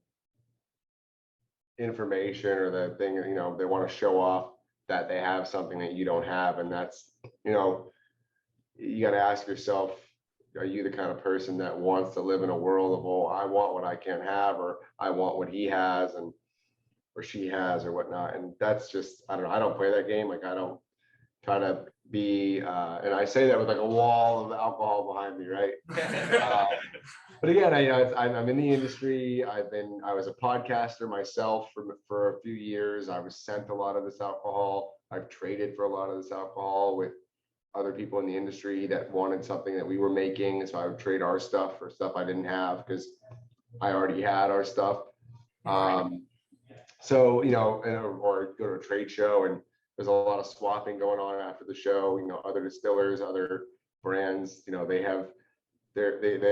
information or the thing, they want to show off that they have something that you don't have. And that's, you got to ask yourself, are you the kind of person that wants to live in a world of, oh, I want what I can't have, or I want what he has and or she has or whatnot? And that's just, I don't know. I don't play that game. Like, I don't try to be, and I say that with like a wall of alcohol behind me, right? But again, I'm in the industry. I was a podcaster myself for a few years. I was sent a lot of this alcohol. I've traded for a lot of this alcohol with other people in the industry that wanted something that we were making. So I would trade our stuff for stuff I didn't have because I already had our stuff. So, or go to a trade show and there's a lot of swapping going on after the show. Other distillers, other brands, they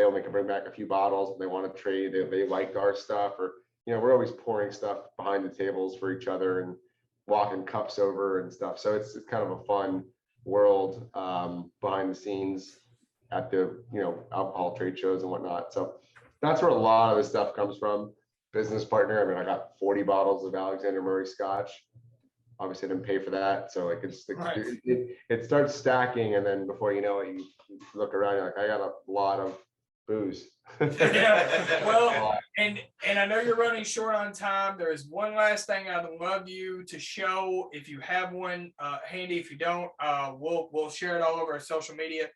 only can bring back a few bottles and they want to trade. They liked our stuff, or, we're always pouring stuff behind the tables for each other and walking cups over and stuff. So it's kind of a fun world behind the scenes at the alcohol trade shows and whatnot. So that's where a lot of the stuff comes from. Business partner, I mean, I got 40 bottles of Alexander Murray Scotch. Obviously I didn't pay for that, so it starts stacking, and then before you know it, you look around, you're like, I got a lot of booze. Yeah, well, and I know you're running short on time. There is one last thing I'd love you to show, if you have one handy. If you don't, we'll share it all over our social media.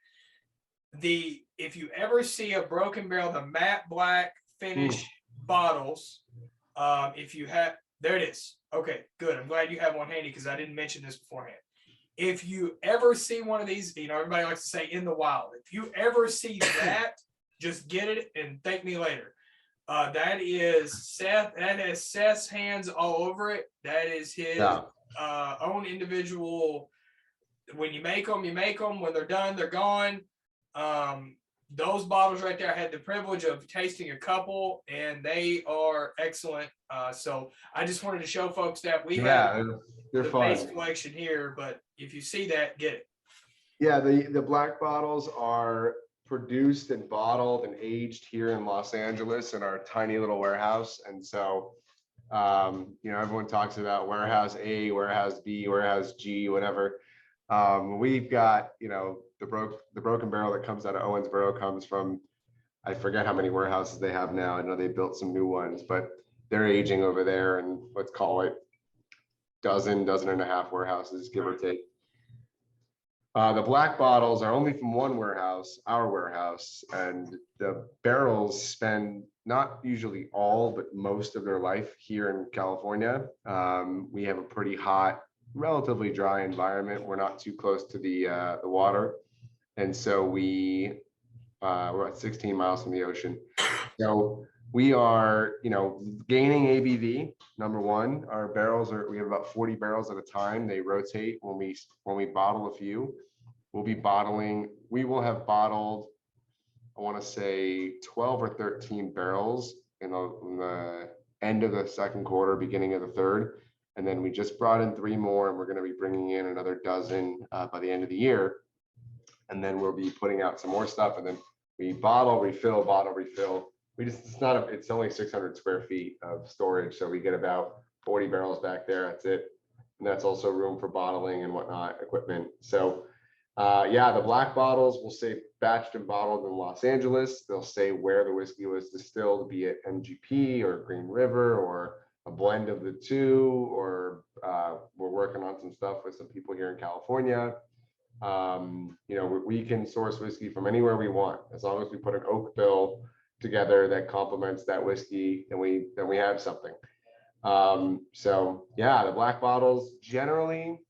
If you ever see a Broken Barrel, the matte black finish bottles, if you have, there it is. Okay, good. I'm glad you have one handy because I didn't mention this beforehand. If you ever see one of these, everybody likes to say in the wild. If you ever see that, just get it and thank me later. That is Seth. That has Seth's hands all over it. That is his own individual. When you make them, you make them. When they're done, they're gone. Those bottles right there, I had the privilege of tasting a couple, and they are excellent. So I just wanted to show folks that we have they're the fun. base collection here. But if you see that, get it. Yeah, the black bottles are produced and bottled and aged here in Los Angeles in our tiny little warehouse. And so, everyone talks about warehouse A, warehouse B, warehouse G, whatever. We've got, the Broken Barrel that comes out of Owensboro comes from, I forget how many warehouses they have now. I know they built some new ones, but they're aging over there, and let's call it dozen and a half warehouses, give or take. The black bottles are only from one warehouse, our warehouse, and the barrels spend not usually all, but most of their life here in California. We have a pretty hot, relatively dry environment. We're not too close to the water, and so we're at 16 miles from the ocean. So we are, gaining ABV. Number one, our barrels we have about 40 barrels at a time. They rotate when we bottle a few. We will have bottled, I want to say 12 or 13 barrels in the end of the second quarter, beginning of the third. And then we just brought in 3 more, and we're going to be bringing in another dozen by the end of the year. And then we'll be putting out some more stuff. And then we bottle, refill, bottle, refill. It's only 600 square feet of storage. So we get about 40 barrels back there. That's it. And that's also room for bottling and whatnot equipment. So the black bottles will say batched and bottled in Los Angeles. They'll say where the whiskey was distilled, be it MGP or Green River or a blend of the two, or we're working on some stuff with some people here in California. We can source whiskey from anywhere we want, as long as we put an oak bill together that complements that whiskey, then we have something. The black bottles generally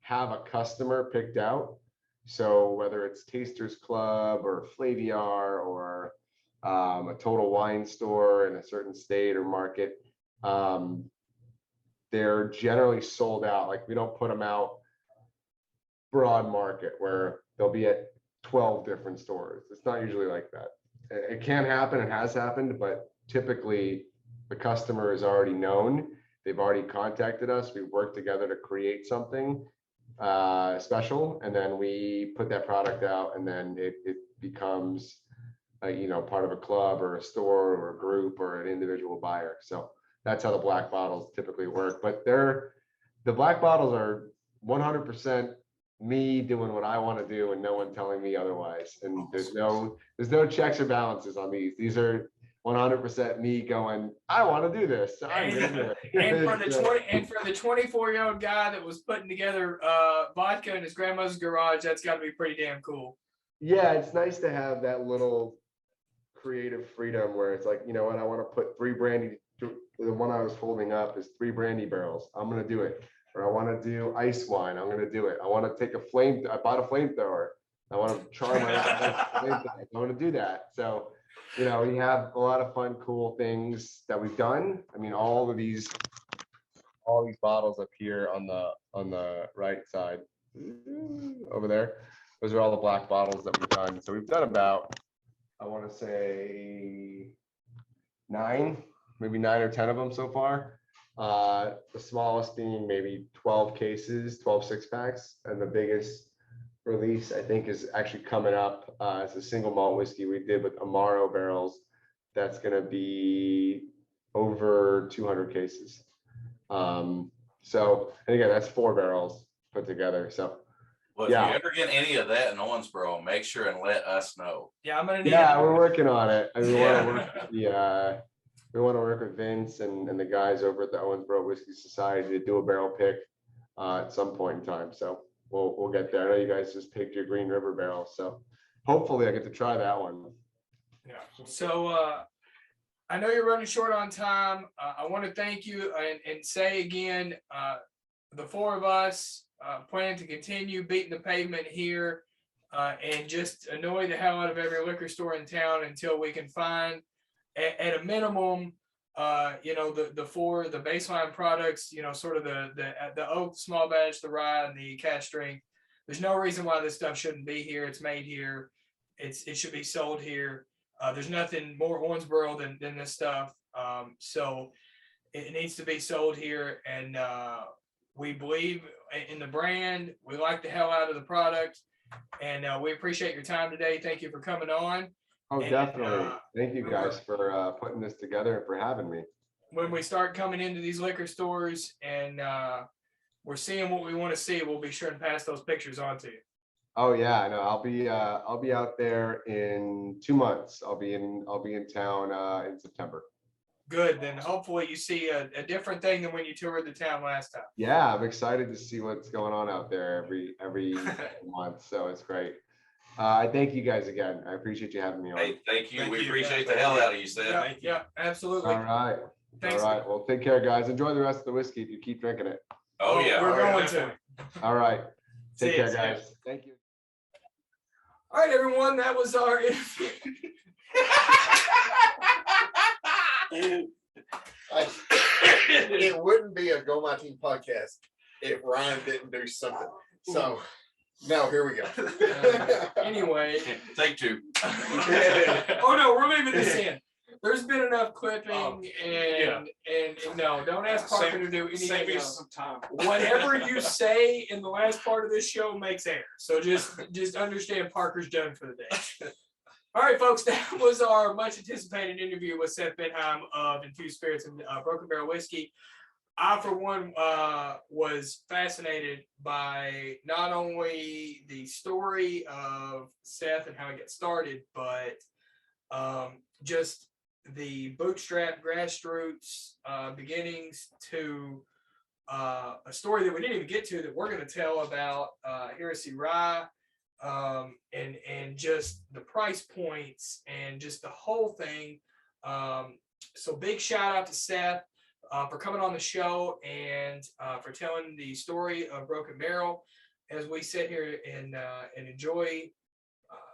have a customer picked out. So whether it's Tasters Club or Flaviar or a Total Wine store in a certain state or market, they're generally sold out. Like, we don't put them out broad market where they'll be at 12 different stores. It's not usually like that. It can happen, it has happened, but typically the customer is already known. They've already contacted us. We work together to create something special, and then we put that product out, and then it becomes part of a club or a store or a group or an individual buyer. So that's how the black bottles typically work. But the black bottles are 100% me doing what I want to do and no one telling me otherwise. And there's no checks or balances on these. These are 100% me going, I want to do this. So I'm going to do it. And for the 24-year-old guy that was putting together vodka in his grandmother's garage, that's got to be pretty damn cool. Yeah, it's nice to have that little creative freedom where it's like, you know what, I want to put 3 brandy. The one I was holding up is 3 brandy barrels. I'm going to do it. Or I want to do ice wine. I'm going to do it. I want to take I bought a flamethrower. I want to try my flamethrower. I want to do that. So, we have a lot of fun, cool things that we've done. I mean, all these bottles up here on the right side over there, those are all the black bottles that we've done. So we've done about, I want to say 9 or 10 of them so far. The smallest being maybe 12 cases, 12 6-packs, and the biggest release I think is actually coming up. It's a single malt whiskey we did with Amaro barrels. That's going to be over 200 cases. And again, that's 4 barrels put together. So if you ever get any of that in Owensboro, make sure and let us know. Yeah, I'm gonna need we're working on it. I mean, we want to work with Vince and the guys over at the Owensboro Whiskey Society to do a barrel pick at some point in time. So we'll get there. I know you guys just picked your Green River barrel, so hopefully I get to try that one. Yeah. So I know you're running short on time. I want to thank you and say again, the 4 of us plan to continue beating the pavement here and just annoy the hell out of every liquor store in town until we can find at a minimum, the baseline products, sort of the oak, small batch, the rye, and the cask strength. There's no reason why this stuff shouldn't be here. It's made here. It should be sold here. There's nothing more Owensboro than this stuff. So it needs to be sold here. And we believe in the brand. We like the hell out of the product. And we appreciate your time today. Thank you for coming on. Oh, definitely. Thank you guys for putting this together and for having me. When we start coming into these liquor stores and we're seeing what we want to see, we'll be sure to pass those pictures on to you. Oh yeah, I know. I'll be out there in 2 months. I'll be in town in September. Good. Then hopefully you see a different thing than when you toured the town last time. Yeah, I'm excited to see what's going on out there every month. So it's great. I thank you guys again. I appreciate you having me on. Hey, thank you. Thank We you. appreciate Yeah, the hell out of you, Seth. Yeah, Thank you. yeah, absolutely. All right. Thanks. All right. Well, take care, guys. Enjoy the rest of the whiskey if you keep drinking it. Oh, yeah. We're All right, going definitely. to. All right. See Take ya, care, see ya. guys. Thank you. All right, everyone. That was our interview. It wouldn't be a Go My Team podcast if Ryan didn't do something. So now here we go. Anyway. Take two. Oh no, we're leaving this in. There's been enough clipping yeah. and no, don't ask Parker to do Save anything me else. some time. Whatever you say in the last part of this show makes air. So just understand Parker's done for the day. All right, folks, that was our much anticipated interview with Seth Benhaim of Infused Spirits and Broken Barrel Whiskey. I, for one, was fascinated by not only the story of Seth and how he got started, but just the bootstrap grassroots beginnings to a story that we didn't even get to that we're going to tell about Heresy Rye, and just the price points and just the whole thing. So big shout out to Seth for coming on the show and for telling the story of Broken Barrel as we sit here and enjoy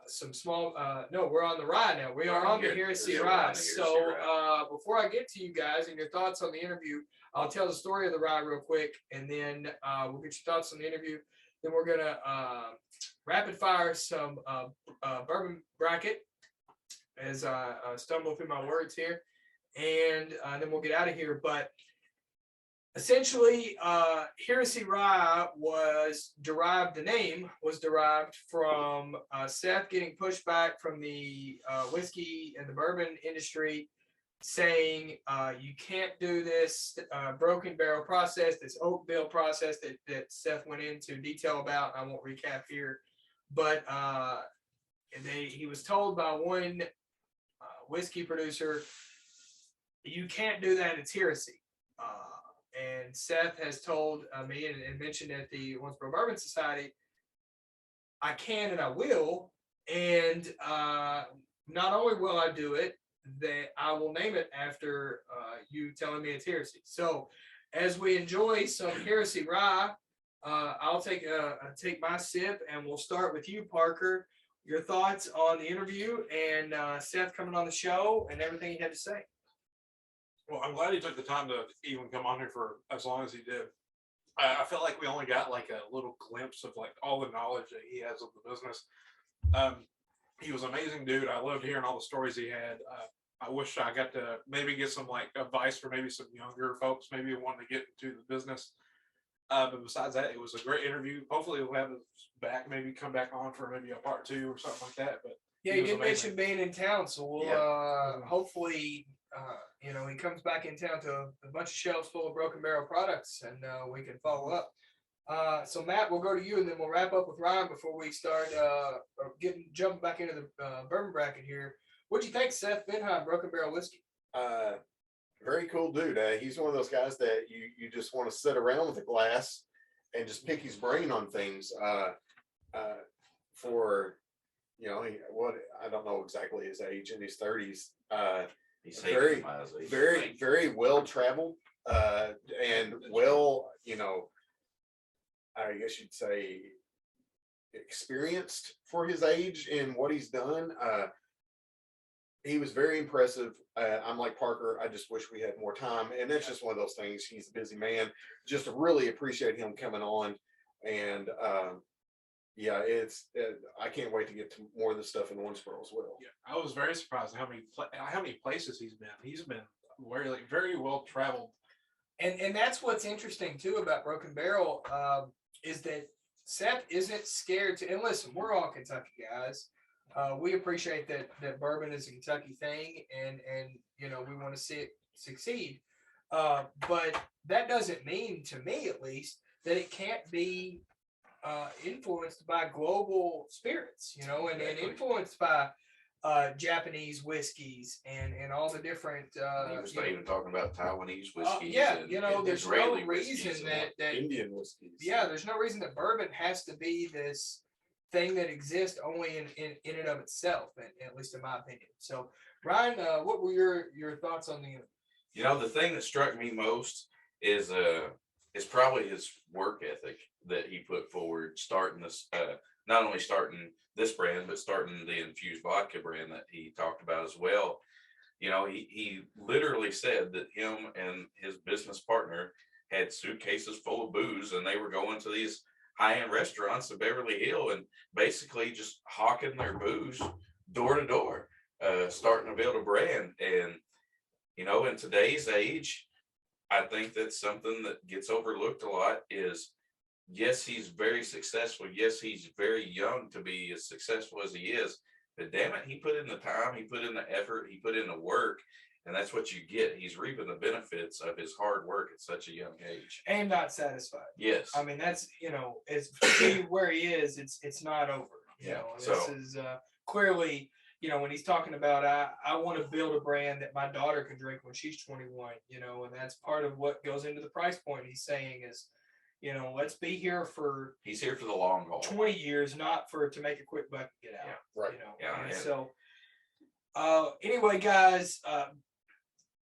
some small, no, we're on the rye now. We are on the Heresy Rye. So before I get to you guys and your thoughts on the interview, I'll tell the story of the rye real quick, and then we'll get your thoughts on the interview. Then we're going to rapid fire some bourbon bracket as I stumble through my words here. And then we'll get out of here. But essentially, Heresy Rye was derived, the name was derived from Seth getting pushback from the whiskey and the bourbon industry saying you can't do this broken barrel process, this oak bill process that Seth went into detail about. I won't recap here, but he was told by one whiskey producer, you can't do that, it's heresy. And Seth has told me and mentioned at the Owensboro Bourbon Society, I can and I will. And not only will I do it, that I will name it after you telling me it's heresy. So as we enjoy some Heresy Rye, I'll take my sip, and we'll start with you, Parker. Your thoughts on the interview and Seth coming on the show and everything he had to say. Well, I'm glad he took the time to even come on here for as long as he did. I felt like we only got like a little glimpse of like all the knowledge that he has of the business. He was an amazing dude. I loved hearing all the stories he had. I wish I got to maybe get some like advice for maybe some younger folks, maybe wanting to get into the business. But besides that, it was a great interview. Hopefully we'll have us back, maybe come back on for maybe a part 2 or something like that. But yeah, you did mention being in town, so we'll hopefully he comes back in town to a bunch of shelves full of Broken Barrel products, and we can follow up. So Matt, we'll go to you, and then we'll wrap up with Ryan before we start jumping back into the bourbon bracket here. What'd you think, Seth Benhaim, Broken Barrel Whiskey? Very cool dude. He's one of those guys that you just want to sit around with a glass and just pick his brain on things. For I don't know exactly his age, in his 30s. He's very well traveled and well, I guess you'd say experienced for his age in what he's done. He was very impressive. I'm like Parker. I just wish we had more time. And that's just one of those things. He's a busy man. Just really appreciate him coming on. And I can't wait to get to more of this stuff in Owensboro as well. Yeah, I was very surprised how many places he's been. He's been very well traveled. And that's what's interesting too about Broken Barrel is that Seth isn't scared to. And listen, we're all Kentucky guys. We appreciate that bourbon is a Kentucky thing, and we want to see it succeed. But that doesn't mean, to me at least, that it can't be influenced by global spirits, and influenced by Japanese whiskeys and all the different. He was even talking about Taiwanese whiskeys. Yeah, and, you know, and there's Israeli no whiskeys reason and that Indian whiskeys. yeah, there's no reason that bourbon has to be this thing that exists only in and of itself, at least in my opinion. So, Ryan, what were your thoughts on the? You know, the thing that struck me most is probably his work ethic that he put forward, starting this not only starting this brand, but starting the infused vodka brand that he talked about as well. You know, he literally said that him and his business partner had suitcases full of booze, and they were going to these high-end restaurants in Beverly Hills and basically just hawking their booze door to door, starting to build a brand. And you know, in today's age, I think that's something that gets overlooked a lot is, yes, he's very successful. Yes, he's very young to be as successful as he is. But damn it, he put in the time, he put in the effort, he put in the work, and that's what you get. He's reaping the benefits of his hard work at such a young age. And not satisfied. Yes. I mean, that's, you know, it's where he is, it's not over. You know, this is clearly, you know, when he's talking about, I want to build a brand that my daughter can drink when she's 21, you know, and that's part of what goes into the price point. He's saying is, you know, let's be here for. He's here for the long haul. 20 years, not to make a quick buck and get out. Yeah, right. You know, Yeah. and so, anyway, guys,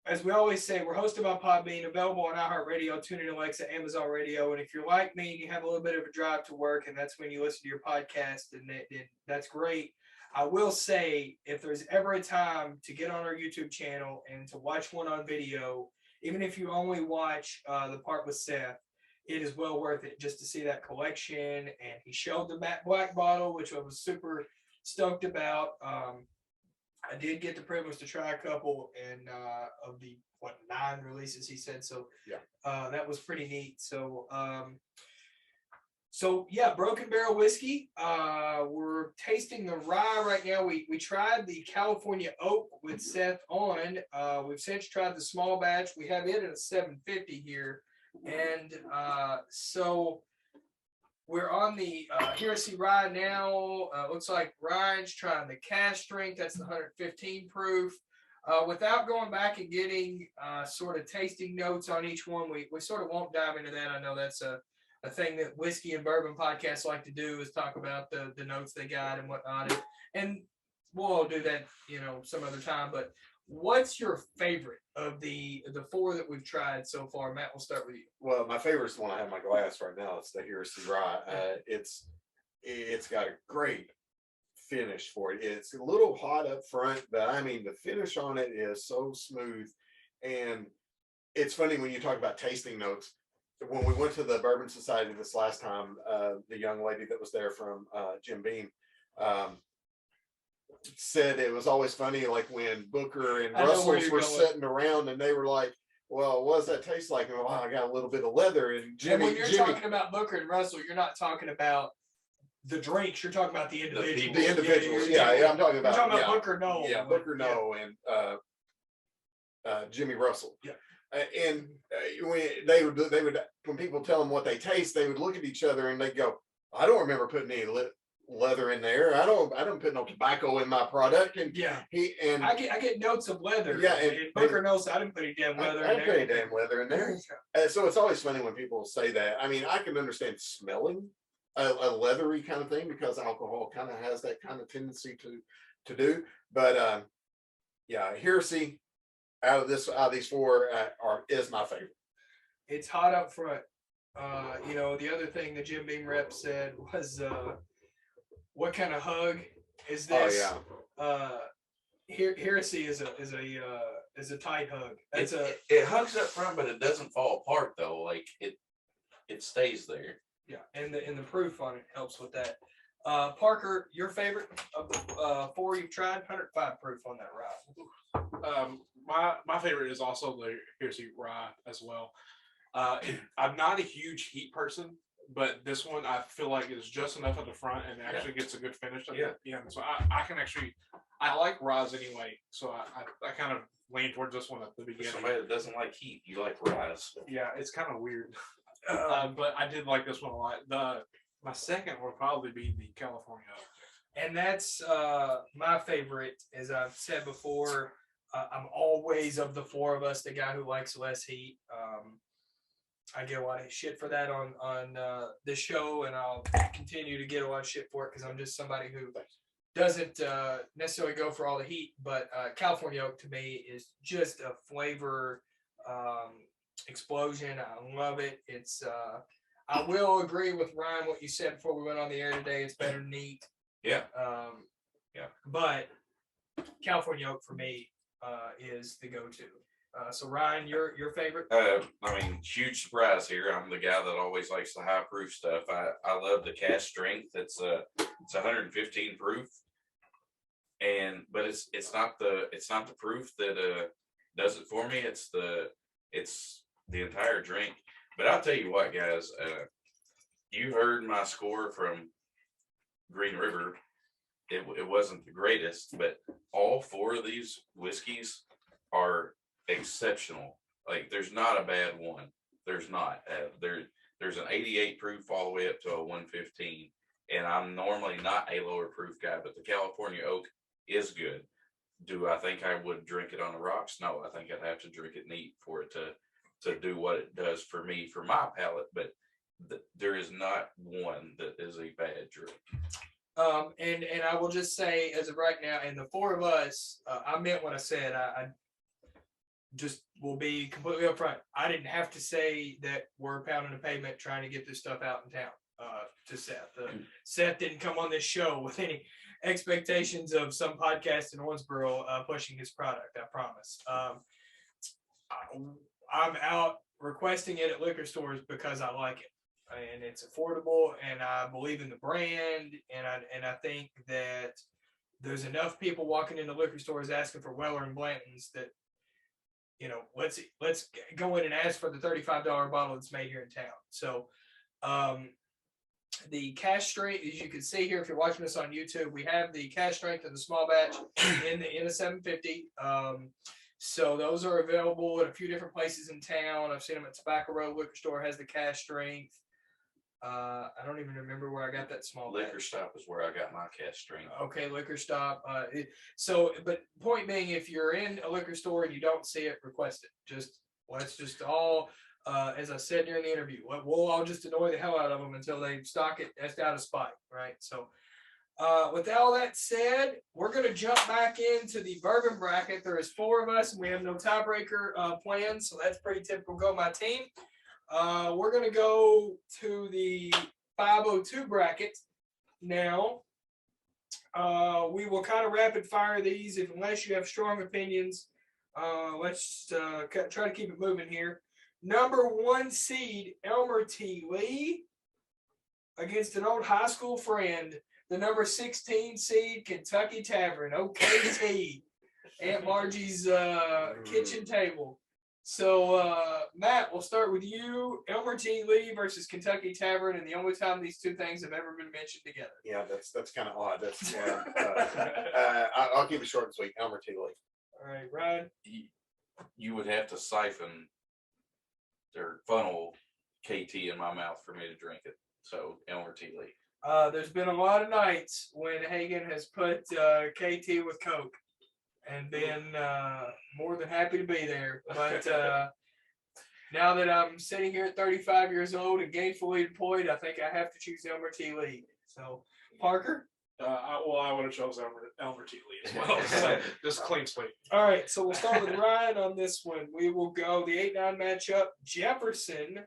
as we always say, we're hosted by Podbean, available on iHeartRadio, TuneIn, Alexa, Amazon Radio. And if you're like me and you have a little bit of a drive to work, and that's when you listen to your podcast, then that's great. I will say, if there's ever a time to get on our YouTube channel and to watch one on video, even if you only watch the part with Seth, it is well worth it just to see that collection. And he showed the matte black bottle, which I was super stoked about. I did get the privilege to try a couple and of the 9 releases he said. So yeah, that was pretty neat. So yeah, Broken Barrel Whiskey. We're tasting the rye right now. We tried the California Oak with Seth on. We've since tried the small batch. We have it at a 750 here. And so we're on the Heresy Rye now. Looks like Ryan's trying the cask strength. That's the 115 proof. Without going back and getting sort of tasting notes on each one, we sort of won't dive into that. I know that's a thing that whiskey and bourbon podcasts like to do, is talk about the notes they got and whatnot. And we'll do that, you know, some other time. But what's your favorite of the 4 that we've tried so far? Matt, we'll start with you. Well, my favorite is the one I have in my glass right now. It's the Heresy Rye. It's got a great finish for it. It's a little hot up front, but I mean, the finish on it is so smooth. And it's funny when you talk about tasting notes. When we went to the Bourbon Society this last time, the young lady that was there from Jim Beam said it was always funny, like when Booker and Russell's were sitting around and they were like, well, what does that taste like? And I got a little bit of leather. And Jimmy, when you're talking about Booker and Russell, you're not talking about the drinks, you're talking about the individuals. The individuals, yeah, I'm talking about. You're talking about Booker Noel. Yeah, Booker Noel and Jimmy Russell. Yeah. And when they would when people tell them what they taste, they would look at each other and they go, I don't remember putting any leather in there. I don't put no tobacco in my product. And I get notes of leather. Yeah, and Booker knows I didn't put any damn leather in there. I didn't put any damn leather in there. So it's always funny when people say that. I mean, I can understand smelling a leathery kind of thing because alcohol kind of has that kind of tendency to do. But yeah, Heresy out of these 4 is my favorite. It's hot up front. You know, the other thing the Jim Beam rep said was, what kind of hug is this? Oh, yeah. Heresy is a tight hug. It hugs up front, but it doesn't fall apart though. Like it stays there. Yeah, and the proof on it helps with that. Parker, your favorite of the 4 you've tried? 105 proof on that rye. My favorite is also the Heresy Rye as well. I'm not a huge heat person, but this one I feel like is just enough at the front and actually gets a good finish at the end. So I like ryes anyway. So I kind of lean towards this one at the beginning. For somebody that doesn't like heat, you like ryes. Yeah, it's kind of weird. But I did like this one a lot. My second would probably be the California. And that's my favorite. As I've said before, I'm always, of the four of us, the guy who likes less heat. I get a lot of shit for that on this show, and I'll continue to get a lot of shit for it because I'm just somebody who doesn't necessarily go for all the heat. But California oak to me is just a flavor explosion. I love it. It's I will agree with Ryan what you said before we went on the air today. It's better neat. Yeah. Yeah. But California oak for me is the go-to. So Ryan, your favorite? I mean, huge surprise here. I'm the guy that always likes the high proof stuff. I love the cast strength. It's 115 proof, but it's not the proof that does it for me. It's the entire drink. But I'll tell you what, guys. You heard my score from Green River. It wasn't the greatest, but all four of these whiskeys are exceptional. Like, there's not a bad one. There's not. There's an 88 proof all the way up to a 115, and I'm normally not a lower proof guy, but the California oak is good. Do I think I would drink it on the rocks? No, I think I'd have to drink it neat for it to do what it does for me, for my palate. But there is not one that is a bad drink. And I will just say, as of right now, and the four of us, I meant what I said. I just will be completely upfront. I didn't have to say that we're pounding the pavement trying to get this stuff out in town to Seth. Seth didn't come on this show with any expectations of some podcast in Owensboro pushing his product. I promise. I'm out requesting it at liquor stores because I like it. And it's affordable, and I believe in the brand, and I think that there's enough people walking into liquor stores asking for Weller and Blanton's that, you know, let's go in and ask for the $35 bottle that's made here in town. So the cash strength, as you can see here, if you're watching this on YouTube, we have the cash strength of the small batch in the 750. So those are available at a few different places in town. I've seen them at Tobacco Road Liquor Store, has the cash strength. I don't even remember where I got that small Liquor batch. Stop is where I got my cast strength. Okay, Liquor Stop. But point being, if you're in a liquor store and you don't see it, request it. Let's just all, as I said during the interview, we'll all just annoy the hell out of them until they stock it. That's out of spite, right? So, with all that said, we're going to jump back into the bourbon bracket. There is four of us, and we have no tiebreaker planned, so that's pretty typical. Go my team. We're going to go to the 502 bracket now. We will kind of rapid fire these unless you have strong opinions. Let's try to keep it moving here. Number 1 seed, Elmer T. Lee, against an old high school friend, the number 16 seed, Kentucky Tavern, OKT, Aunt Margie's kitchen table. So, Matt, we'll start with you. Elmer T. Lee versus Kentucky Tavern, and the only time these two things have ever been mentioned together. Yeah, that's kind of odd. That's I'll keep it short and sweet. Elmer T. Lee. All right, Ryan. You would have to siphon or funnel KT in my mouth for me to drink it. So Elmer T. Lee. There's been a lot of nights when Hagen has put KT with Coke and been more than happy to be there. But now that I'm sitting here at 35 years old and gainfully employed, I think I have to choose Elmer T. Lee. So, Parker? I would have chosen Elmer T. Lee as well. So just clean slate. All right, so we'll start with Ryan on this one. We will go the 8-9 matchup. Jefferson,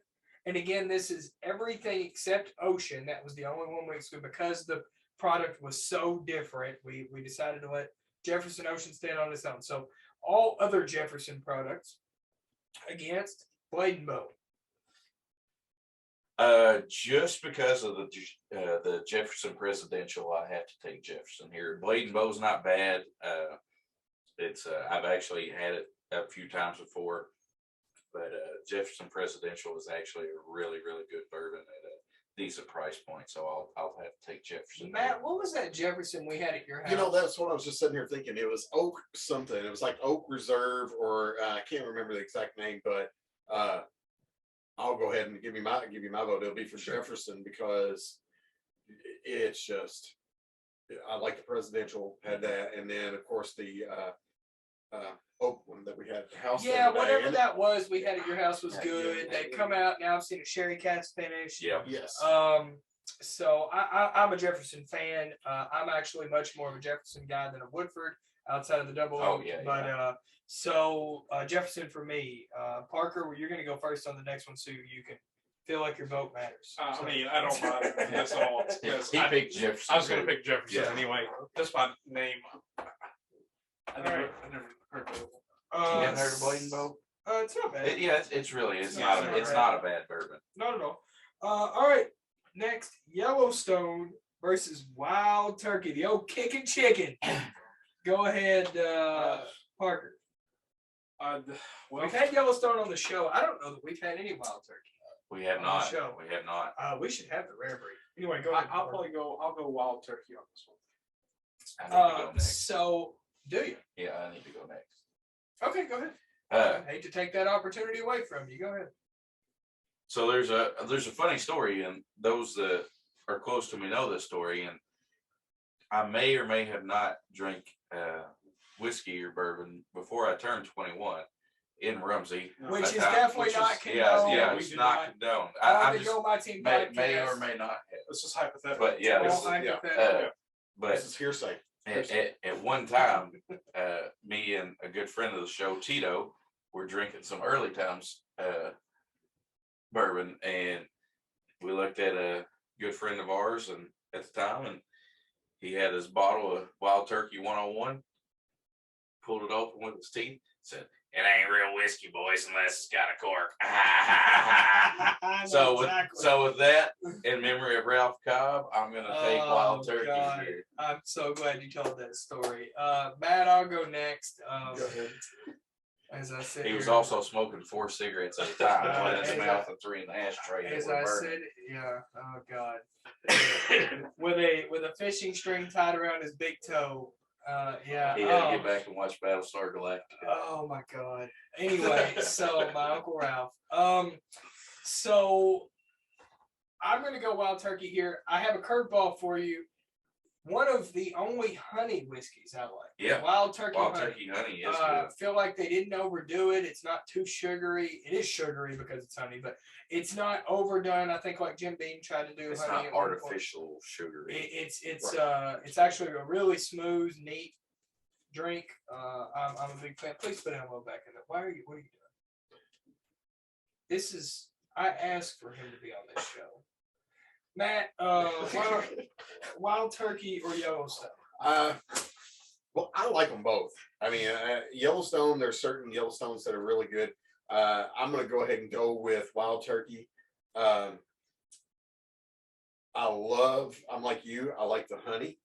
and again, this is everything except Ocean. That was the only one we excluded because the product was so different. We decided to let Jefferson Ocean stand on its own. So all other Jefferson products against Blade and Bow. Just because of the Jefferson Presidential, I have to take Jefferson here. Blade and Bow's not bad. It's I've actually had it a few times before, but Jefferson Presidential is actually a really, really good bourbon at a decent price point. So I'll have to take Jefferson. Matt, what was that Jefferson we had at your house? You know, that's what I was just sitting here thinking. It was Oak something. It was like Oak Reserve, or I can't remember the exact name, but I'll go ahead and give you my vote. It'll be for Jefferson because it's I like the presidential had that, and then of course the oak one that we had at the house. the Yeah, other day. whatever And- that was we had at your house was Yeah, good. yeah. They come out now. I've seen a sherry cast finish. Yeah. Yes. So I'm a Jefferson fan. I'm actually much more of a Jefferson guy than a Woodford outside of the double Oh, oak. yeah, But Jefferson for me. Parker, you're gonna go first on the next one, so you can feel like your vote matters. I mean, I don't mind this at all. because He picked Jefferson. I was going to pick Jefferson Yeah. anyway. Just by name. I never heard of it. You haven't heard of Bladen Bow? It's not bad. It's really, it's Yeah, not, it's not a bad bourbon. Not at all. All right. Next, Yellowstone versus Wild Turkey, the old kicking chicken. Go ahead, Parker. Well, We've had Yellowstone on the show. I don't know that we've had any Wild Turkey. We have On the not, show. we have not. We should have the rare breed. Anyway, go ahead. I'll probably go. I'll go wild turkey on this one. I need to go next. So, do you? Yeah, I need to go next. Okay, go ahead. I hate to take that opportunity away from you. Go ahead. So there's a funny story, and those that are close to me know this story, and I may or may have not drank whiskey or bourbon before I turned 21 in Rumsey. Which At is that time, definitely which not is- condoned. Yeah, We it's do not not- condoned. On I'm the just Go My Team may podcast. or may not have. This is hypothetical. But yeah, All this is, hypothetical. but This is hearsay. at one time, me and a good friend of the show, Tito, were drinking some early times bourbon, and we looked at a good friend of ours, and at the time, and he had his bottle of Wild Turkey 101, pulled it open with his teeth, said, "It ain't real whiskey, boys, unless it's got a cork." I know So with that, in memory of Ralph Cobb, I'm gonna take Wild Oh, Turkey God. here. I'm so glad you told that story. Matt, I'll go next. Go ahead. As I said, He was also smoking 4 cigarettes at a time, one in his as mouth and 3 in the ashtray. that as were I burning. said, yeah. Oh God. with a fishing string tied around his big toe. Yeah. He had to get back and watch Battlestar Galactica. Oh my God. Anyway, so my Uncle Ralph. So I'm gonna go Wild Turkey here. I have a curveball for you. One of the only honey whiskeys I like. Yeah. Wild Turkey Wild honey. Turkey honey is good. Feel like they didn't overdo it. It's not too sugary. It is sugary because it's honey, but it's not overdone. I think like Jim Beam tried to do It's honey not at one point. artificial sugar. It's actually a really smooth, neat drink. I'm a big fan. Please put Elmo back in it. What are you doing? I asked for him to be on this show. Matt, Wild Turkey or Yellowstone? Well, I like them both. I mean, Yellowstone, there's certain Yellowstones that are really good. I'm going to go ahead and go with Wild Turkey. I'm like you, I like the honey.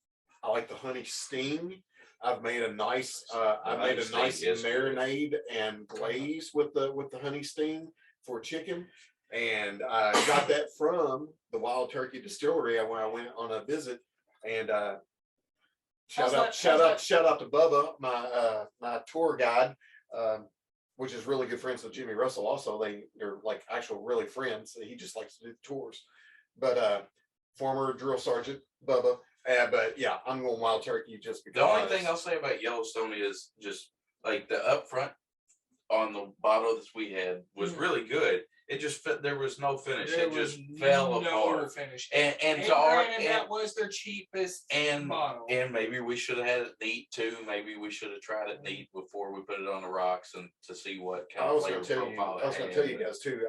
I like the honey sting. I've made a nice, honey sting is good. marinade and glaze with the honey sting for chicken. And I got that from the Wild Turkey Distillery when I went on a visit. And shout out to Bubba, my tour guide, which is really good friends with Jimmy Russell. Also, they're like actual really friends. He just likes to do the tours. But former drill sergeant Bubba. But yeah, I'm going Wild Turkey just because. The only thing I'll say about Yellowstone is just like the upfront on the bottle that we had was really good. It just fit. There was no finish. There It just was fell no apart. finish. And And to our granted, that was their cheapest and bottle. and maybe we should have had it neat too. Maybe we should have tried it neat before we put it on the rocks and to see what kind I of was flavor going to tell you. profile I was it going to had. tell you guys too.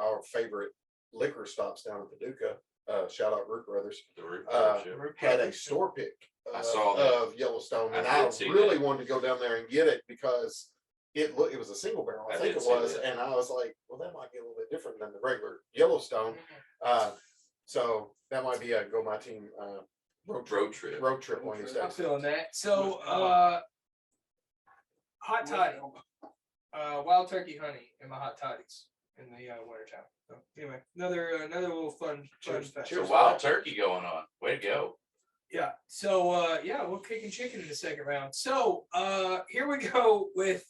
Our favorite liquor stops down at Paducah. Shout out Root Brothers. The root Uh, beer, Had a store pick I saw that. of Yellowstone, and I I did see really that. wanted to go down there and get it because it was a single barrel. I I think did it see was, that. and I was like, well, that might be a little bit different than the regular Yellowstone. So that might be a Go My Team road trip one of these I'm days. feeling that. So, hot toddy, Wild Turkey honey in my hot toddies in the wintertime. So anyway, another little fun fact. So Wild Turkey going on. Way to go. Yeah. So we're kicking chicken in the second round. So here we go with.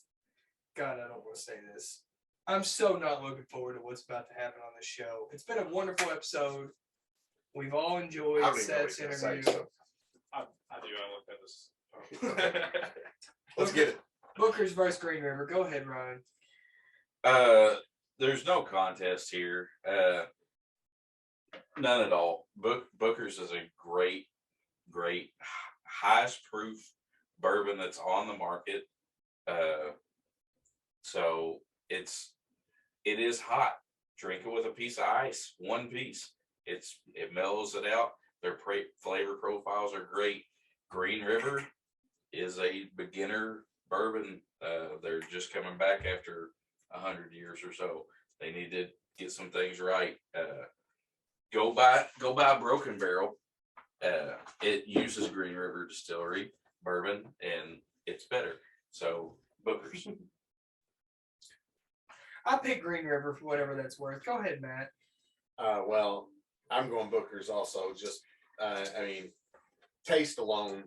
God, I don't want to say this. I'm so not looking forward to what's about to happen on this show. It's been a wonderful episode. We've all enjoyed I don't even know what Seth's he's gonna say, interview. so. Let's get it. Booker's versus Green River. Go ahead, Ryan. There's no contest here. None at all. Booker's is a great, highest proof bourbon that's on the market. So it is hot. Drink it with a piece of ice, one piece. It mellows it out. Their flavor profiles are great. Green River is a beginner bourbon. They're just coming back after 100 years or so. They need to get some things right. Go buy Broken Barrel. It uses Green River Distillery bourbon, and it's better. So Booker's. I pick Green River for whatever that's worth. Go ahead, Matt. Well, I'm going Booker's also. Just, I mean, taste alone,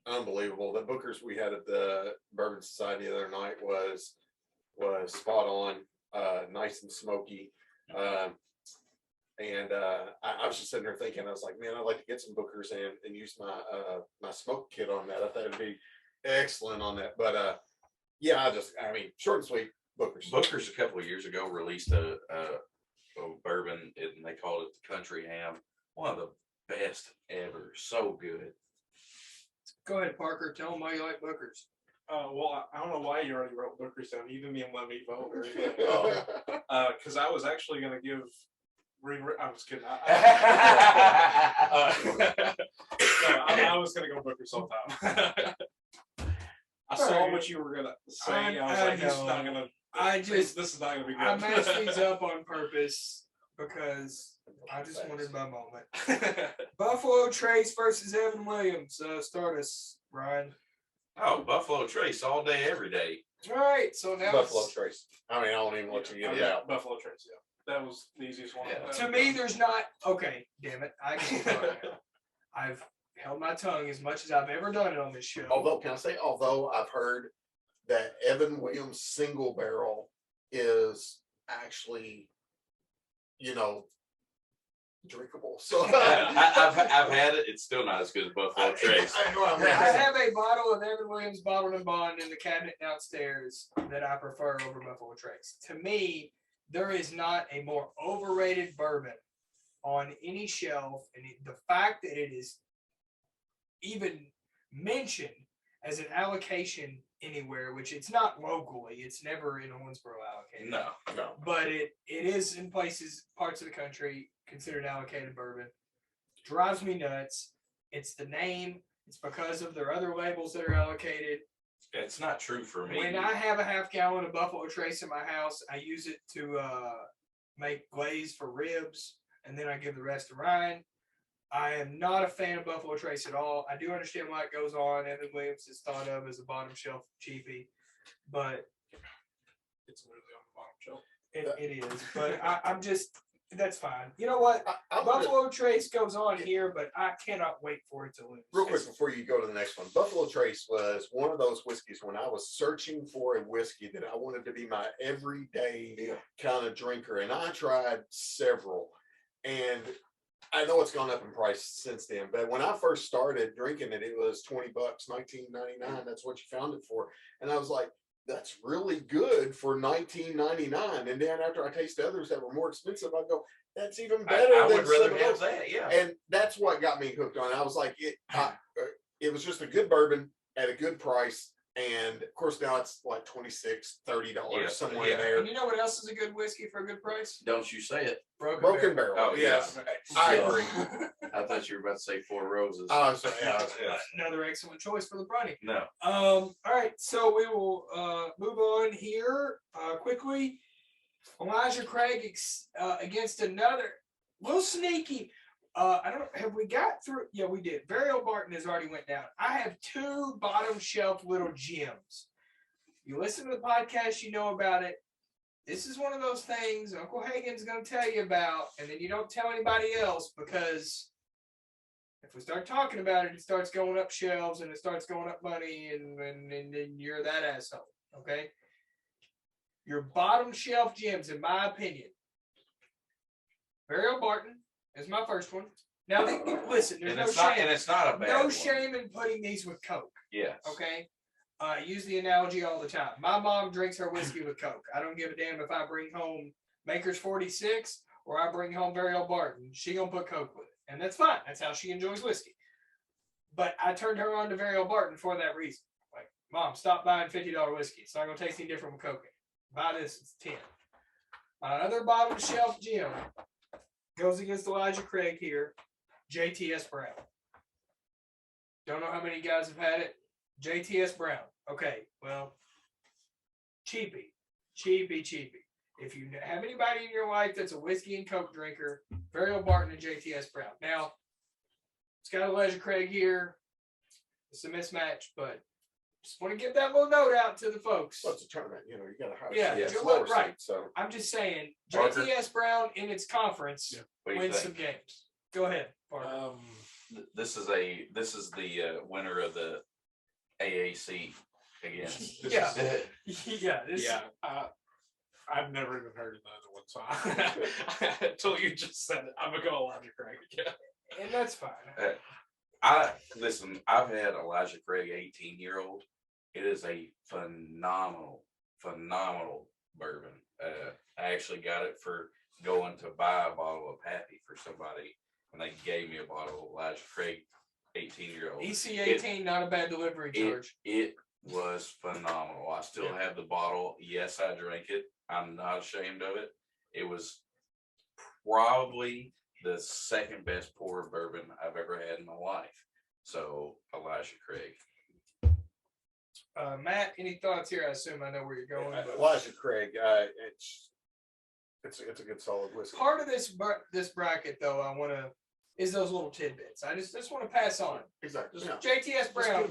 unbelievable. The Booker's we had at the Bourbon Society the other night was spot on, nice and smoky. I was just sitting there thinking, I was like, man, I'd like to get some Bookers and use my smoke kit on that. I thought it'd be excellent on that. But yeah, I mean, short and sweet. Booker's a couple of years ago released a bourbon, and they called it the Country Ham. One of the best ever. So good. Go ahead, Parker. Tell them why you like Booker's. Well, I don't know why you already wrote Booker's down. You didn't even let me vote. Because I was actually going to give I'm just kidding. I was going to go Booker's sometime. I saw what you were going to say. I was like, he's not going to. This is not going to be good. I matched these up on purpose because I just wanted my moment. Buffalo Trace versus Evan Williams. Start us, Ryan. Oh, Buffalo Trace all day, every day. All right, so now Buffalo Trace. I mean, I don't even let you get it out. Buffalo Trace, yeah. That was the easiest one. Yeah. To me, there's not. Okay, damn it. I can't go now. I've held my tongue as much as I've ever done it on this show. Although I've heard that Evan Williams single barrel is actually, drinkable. So I've had it. It's still not as good as Buffalo Trace. I have a bottle of Evan Williams bottled and bond in the cabinet downstairs that I prefer over Buffalo Trace. To me, there is not a more overrated bourbon on any shelf, and the fact that it is even mentioned as an allocation anywhere, which it's not locally, it's never in Owensboro allocated. No. But it is in parts of the country considered allocated bourbon. Drives me nuts. It's the name. It's because of their other labels that are allocated. It's not true for me. When I have a half gallon of Buffalo Trace in my house, I use it to make glaze for ribs, and then I give the rest to Ryan. I am not a fan of Buffalo Trace at all. I do understand why it goes on. Evan Williams is thought of as a bottom shelf cheapie, but it's literally on the bottom shelf. It is. But I'm just, that's fine. You know what? I'm Buffalo Trace goes on here, but I cannot wait for it to lose. Real quick before you go to the next one, Buffalo Trace was one of those whiskeys when I was searching for a whiskey that I wanted to be my everyday kind of drinker, and I tried several, and I know it's gone up in price since then, but when I first started drinking it, it was $20, $19.99. That's what you found it for, and I was like, that's really good for $19.99. And then after I tasted others that were more expensive, I go, that's even better. I than would rather some of have those. that, yeah. And that's what got me hooked on it. I was like, it was just a good bourbon at a good price. And of course, now it's like $26-$30 somewhere in there. And you know what else is a good whiskey for a good price? Don't you say it. Broken Barrel. Oh, yeah. I agree. I thought you were about to say Four Roses. Oh, so, yeah. Another excellent choice for the Brunny. No. All right, so we will move on here quickly. Elijah Craig against another little sneaky. I don't know. Have we got through? Yeah, we did. Burial Barton has already went down. I have two bottom shelf little gems. You listen to the podcast, you know about it. This is one of those things Uncle Hagen's going to tell you about, and then you don't tell anybody else, because if we start talking about it, it starts going up shelves and it starts going up money, and then you're that asshole. Okay? Your bottom shelf gems, in my opinion. Burial Barton is my first one. Now, listen, there's And no it's not, shame. and it's not a bad No one. shame in putting these with Coke. Yes. Okay. I use the analogy all the time. My mom drinks her whiskey with Coke. I don't give a damn if I bring home Maker's 46 or I bring home Very Old Barton. She gonna put Coke with it, and that's fine. That's how she enjoys whiskey. But I turned her on to Very Old Barton for that reason. Like, Mom, stop buying $50 whiskey. It's not gonna taste any different with Coke in it. Buy this. It's 10. My other bottom shelf gem goes against Elijah Craig here. JTS Brown. Don't know how many guys have had it. JTS Brown. Okay, well, cheapy. If you have anybody in your life that's a whiskey and Coke drinker, Very Old Barton and JTS Brown. Now, it's got Elijah Craig here. It's a mismatch, but just want to get that little note out to the folks. Well, it's a tournament, you got a high Yeah, slower right. seed, so I'm just saying, Parker? JTS Brown in its conference What do you wins some think? games. Go ahead, Parker. This is the winner of the AAC against. Yeah. Yeah. I've never even heard of the other one, so until you just said it, I'm gonna go Elijah Craig again. And that's fine. I've had Elijah Craig 18-year-old. It is a phenomenal bourbon. I actually got it for going to buy a bottle of Pappy for somebody, and they gave me a bottle of Elijah Craig 18-year-old. EC 18, not a bad delivery charge. It was phenomenal. I still have the bottle. Yes, I drank it. I'm not ashamed of it. It was probably the second best pour bourbon I've ever had in my life. So Elijah Craig. Matt, any thoughts here? I assume I know where you're going. But Elijah Craig, it's a good solid whiskey. part of this bracket, though, I want to is those little tidbits. I just want to pass on. Exactly. Just Yeah. JTS Brown,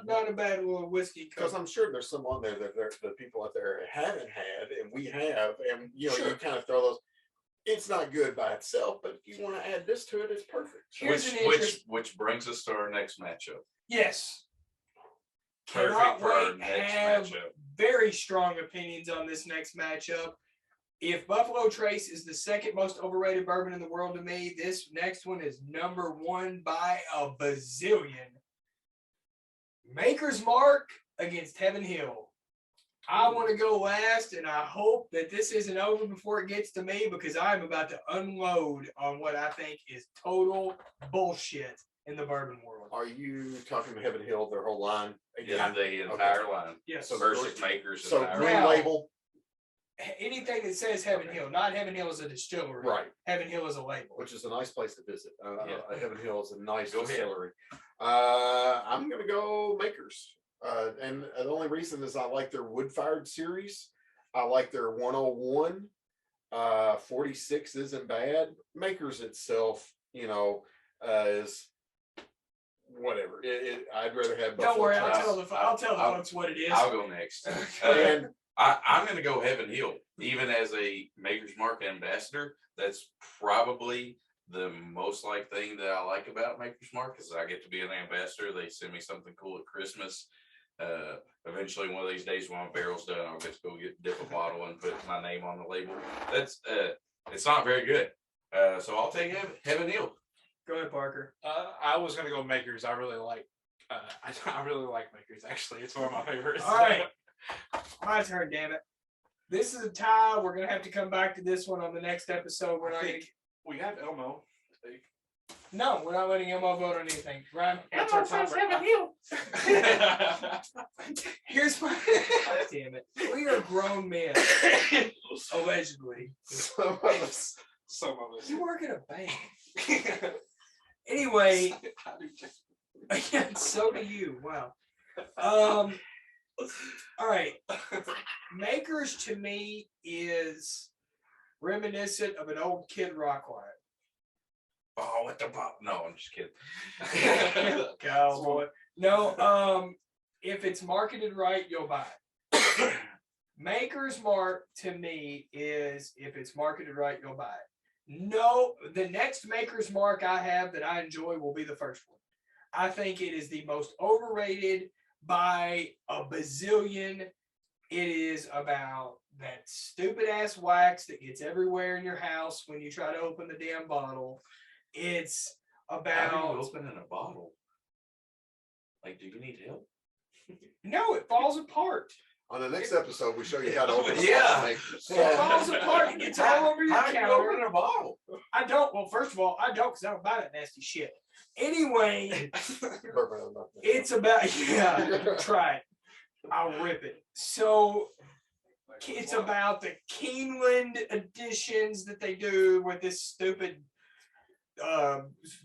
not a bad little whiskey. Because I'm sure there's some on there that the people out there haven't had, and we have, and you kind of throw those. It's not good by itself, but if you want to add this to it, it's perfect. Which brings us to our next matchup. Yes. Perfect Cannot for our wait. next Have matchup. very strong opinions on this next matchup. If Buffalo Trace is the second most overrated bourbon in the world to me, this next one is number one by a bazillion. Maker's Mark against Heaven Hill. I want to go last, and I hope that this isn't over before it gets to me, because I'm about to unload on what I think is total bullshit in the bourbon world. Are you talking Heaven Hill, their whole line? Yeah, the entire line. Yes. So Versus Makers. So entire green Now- label, Anything that says Heaven Hill, not Heaven Hill is a distillery. right? Heaven Hill is a label. Which is a nice place to visit. Yeah. Heaven Hill is a nice Go ahead. distillery. I'm gonna go Makers, and the only reason is I like their wood-fired series. I like their 101. 46 isn't bad. Makers itself, is whatever. I'd rather have. Don't worry, Buffalo I'll Trace. tell the folks what it is. I'll go next. And I'm going to go Heaven Hill. Even as a Maker's Mark ambassador, that's probably the most like thing that I like about Maker's Mark, is I get to be an ambassador. They send me something cool at Christmas. Eventually, one of these days when my barrel's done, I'll get to go dip a bottle and put my name on the label. That's it's not very good. So I'll take Heaven Hill. Go ahead, Parker. I was gonna go Makers. I really like Makers. Actually, it's one of my favorites. All right. My turn, damn it. This is a tie. We're going to have to come back to this one on the next episode. We're not going to. We have Elmo. No, we're not letting Elmo vote on anything. Ryan, That's our Heaven Hill. Here's my. Damn it. We are grown men. Allegedly. some of us. You work at a bank. Anyway. Yeah, so do you. Wow. All right. Makers to me is reminiscent of an old Kid Rock line. Oh, what the pop? No, I'm just kidding. Cowboy. No, if it's marketed right, you'll buy it. Maker's Mark to me is, if it's marketed right, you'll buy it. No, the next Maker's Mark I have that I enjoy will be the first one. I think it is the most overrated by a bazillion. It is about that stupid ass wax that gets everywhere in your house when you try to open the damn bottle. It's How do about you open in a bottle? Like, do you need help? no, it falls apart. On the next episode, we show you how to open a Yeah. bottle. It falls apart. It gets all over your How do you counter. open a bottle? I don't. Well, first of all, I don't because I don't buy that nasty shit. Anyway, it's about try it. I'll rip it. So it's about the Keeneland editions that they do with this stupid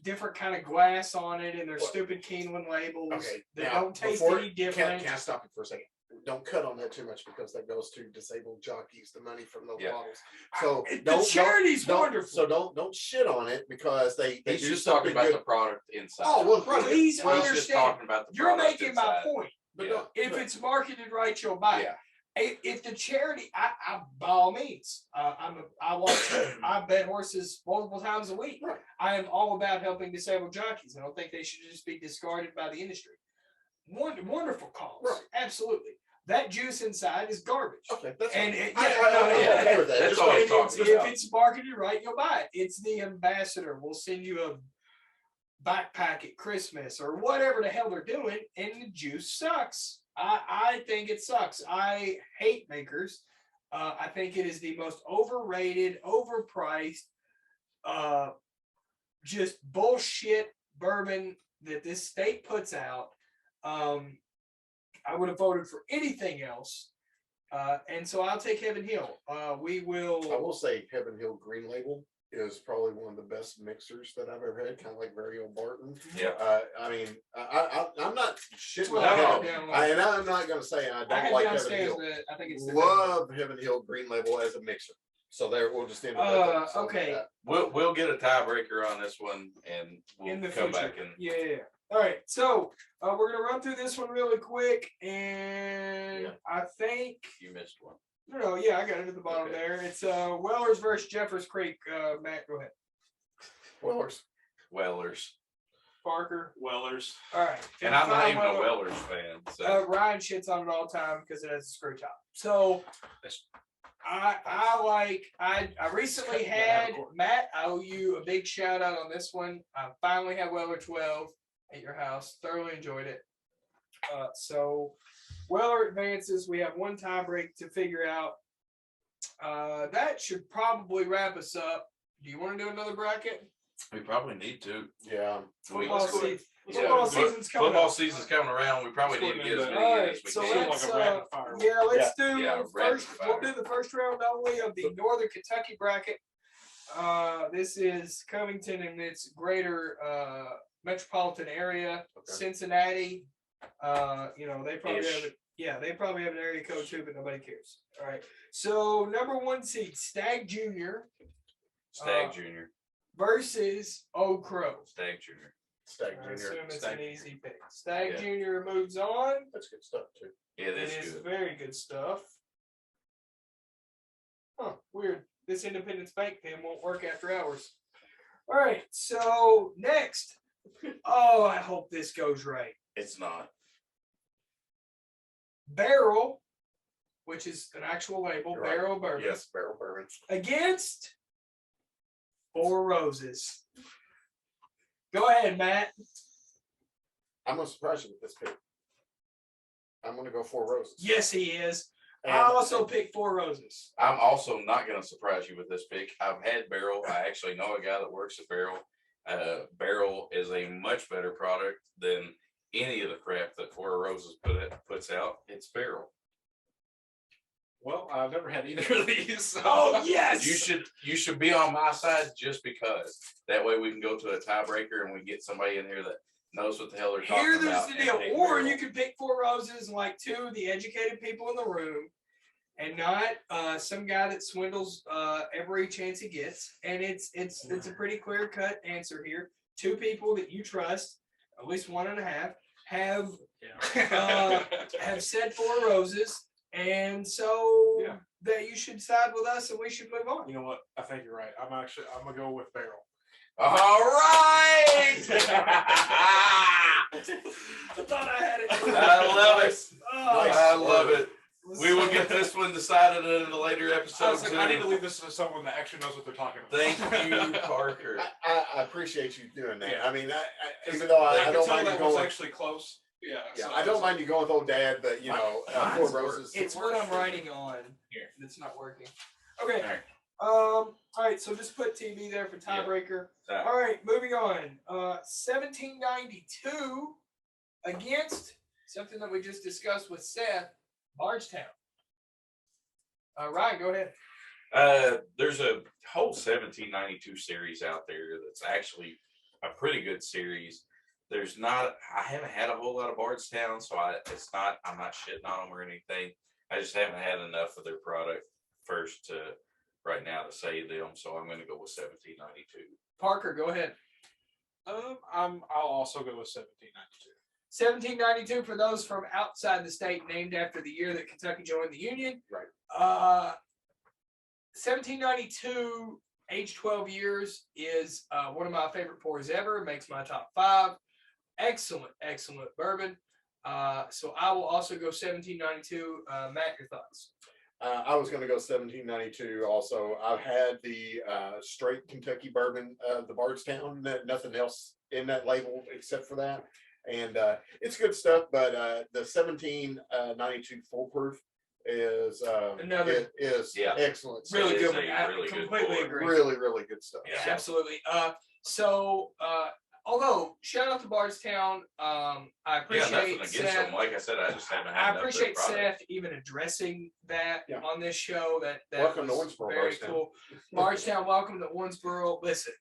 different kind of glass on it and their stupid Keeneland labels Okay, that now, don't taste before- any different. Can I stop you for a second? Don't cut on that too much because that goes to disabled jockeys, the money from those Yeah. bottles. So The charity's don't- wonderful. So don't shit on it because they He's do just talking something about good. the product inside. Oh well, right. Please Well, He's just understand. talking about the You're product making my inside. point. but Yeah. don't- If it's marketed right, you'll buy it. yeah, If the charity, I by all means, I watch, I bet horses multiple times a week. Right. I am all about helping disabled jockeys. I don't think they should just be discarded by the industry. Wonderful cause, Right. absolutely. That juice inside is garbage. okay, that's And fine. it- I yeah, agree with that. That's Just all like- he's talking If about. it's marketed right, you'll buy it. It's the ambassador. We'll send you a backpack at Christmas or whatever the hell they're doing, and the juice sucks. I think it sucks. I hate makers. I think it is the most overrated, overpriced, just bullshit bourbon that this state puts out. I would have voted for anything else. And so I'll take Heaven Hill. We I will. will say Heaven Hill Green Label is probably one of the best mixers that I've ever had, kind of like Barry Barton. Yeah. I mean, I'm not shitting Well, on I No. have Heaven. it down And I'm not going to say I I don't have like Heaven downstairs, Hill. but I think it's the Love Heaven Hill Green Label as a mixer. So there, we'll just end up. Okay. We'll get a tiebreaker on this one and in the we'll come future. back and Yeah. All right. So we're gonna run through this one really quick, and Yeah. I think you missed one. no, yeah, I got it at the bottom Okay. there. It's Wellers versus Jeffers Creek. Matt, go ahead. Wellers. Wellers. Parker. Wellers. All right. And I'm not Fine, even a well, Wellers fan. So Ryan shits on it all the time because it has a screw top. So I recently had Matt. I owe you a big shout out on this one. I finally had Weller 12 at your house. Thoroughly enjoyed it. So Weller advances. We have one tie break to figure out. That should probably wrap us up. Do you want to do another bracket? we probably need to. Yeah. Football let's go season. Yeah, Football but season's coming Football up. season's coming around. We probably need to get as many All in right, as we so can. Seems let's like a rapid fire. yeah, let's do Yeah, first. rapid We'll fire. do the first round only of the Northern Kentucky bracket. This is Covington and its greater metropolitan area, Okay. Cincinnati. They probably Ish. have it. Yeah, they probably have an area code too, but nobody cares. All right. So number 1 seed Stag Junior Stag Junior. versus Old Crow. Stag Junior. Stag I Junior. assume it's Stag an easy pick. Stag Yeah. Junior moves on. That's good stuff too. Yeah, It that's is good. very good stuff. Huh, weird. This Independence Bank pen won't work after hours. All right, so next. Oh, I hope this goes right. It's not. Barrel, which is an actual label, You're right. Barrel Bourbon, Yes, barrel bourbon. against Four Roses. Go ahead, Matt. I'm gonna surprise you with this pick. I'm gonna go Four Roses. Yes, he is. I And- also picked Four Roses. I'm also not going to surprise you with this pick. I've had Barrel. I actually know a guy that works at Barrel. Barrel is a much better product than any of the crap that Four Roses puts out. It's Barrel. Well, I've never had either of these. So. Oh, yes. You should be on my side just because. That way we can go to a tiebreaker and we get somebody in here that knows what the hell they're talking Here, there's about. the and deal. pick Or Barrel. you could pick Four Roses, like two of the educated people in the room, and not some guy that swindles every chance he gets. And it's a pretty clear cut answer here. Two people that you trust, at least one and a half, have said Four Roses, and so Yeah. that you should side with us, and we should move on. You know what? I think you're right. I'm gonna go with Barrel. All right. I thought I had it. I love it. Oh, I love it. let's We will see. get this one decided it in a later I episode. was like, I need to leave this to someone that actually knows what they're talking about. Thank you, Parker. I appreciate you doing that. Yeah. I mean, even though I I could don't tell mind you that was going, actually close. Yeah. yeah, so I don't was mind you going with old dad, but you know, Mine's poor worse. Roses. It's what I'm writing on. Here. That's not working. Okay. All right. All right. So just put TV there for tiebreaker. Yeah. All right. Moving on. 1792 against something that we just discussed with Seth, Bardstown. Ryan, go ahead. There's a whole 1792 series out there that's actually a pretty good series. I haven't had a whole lot of Bardstown, so I'm not shitting on them or anything. I just haven't had enough of their product right now to say them, so I'm going to go with 1792. Parker, go ahead. I'll also go with 1792. 1792 for those from outside the state, named after the year that Kentucky joined the Union. Right. 1792, age 12 years, is one of my favorite pours ever. Makes my top 5. Excellent bourbon. So I will also go 1792. Matt, your thoughts? I was going to go 1792 also. I've had the straight Kentucky bourbon, the Bardstown, nothing else in that label except for that. And it's good stuff, but the 1792 foolproof is excellent. Really It good is one. a I really good completely pour. agree. Really good stuff. Yeah, So, absolutely. So although shout out to Bardstown, I Yeah, appreciate nothing against Seth. them. Like I said, I just haven't had I enough of their appreciate product. Seth even addressing that Yeah. on this show. That Welcome to was Owensboro, very Bardstown. cool. Bardstown, welcome to Owensboro. Listen,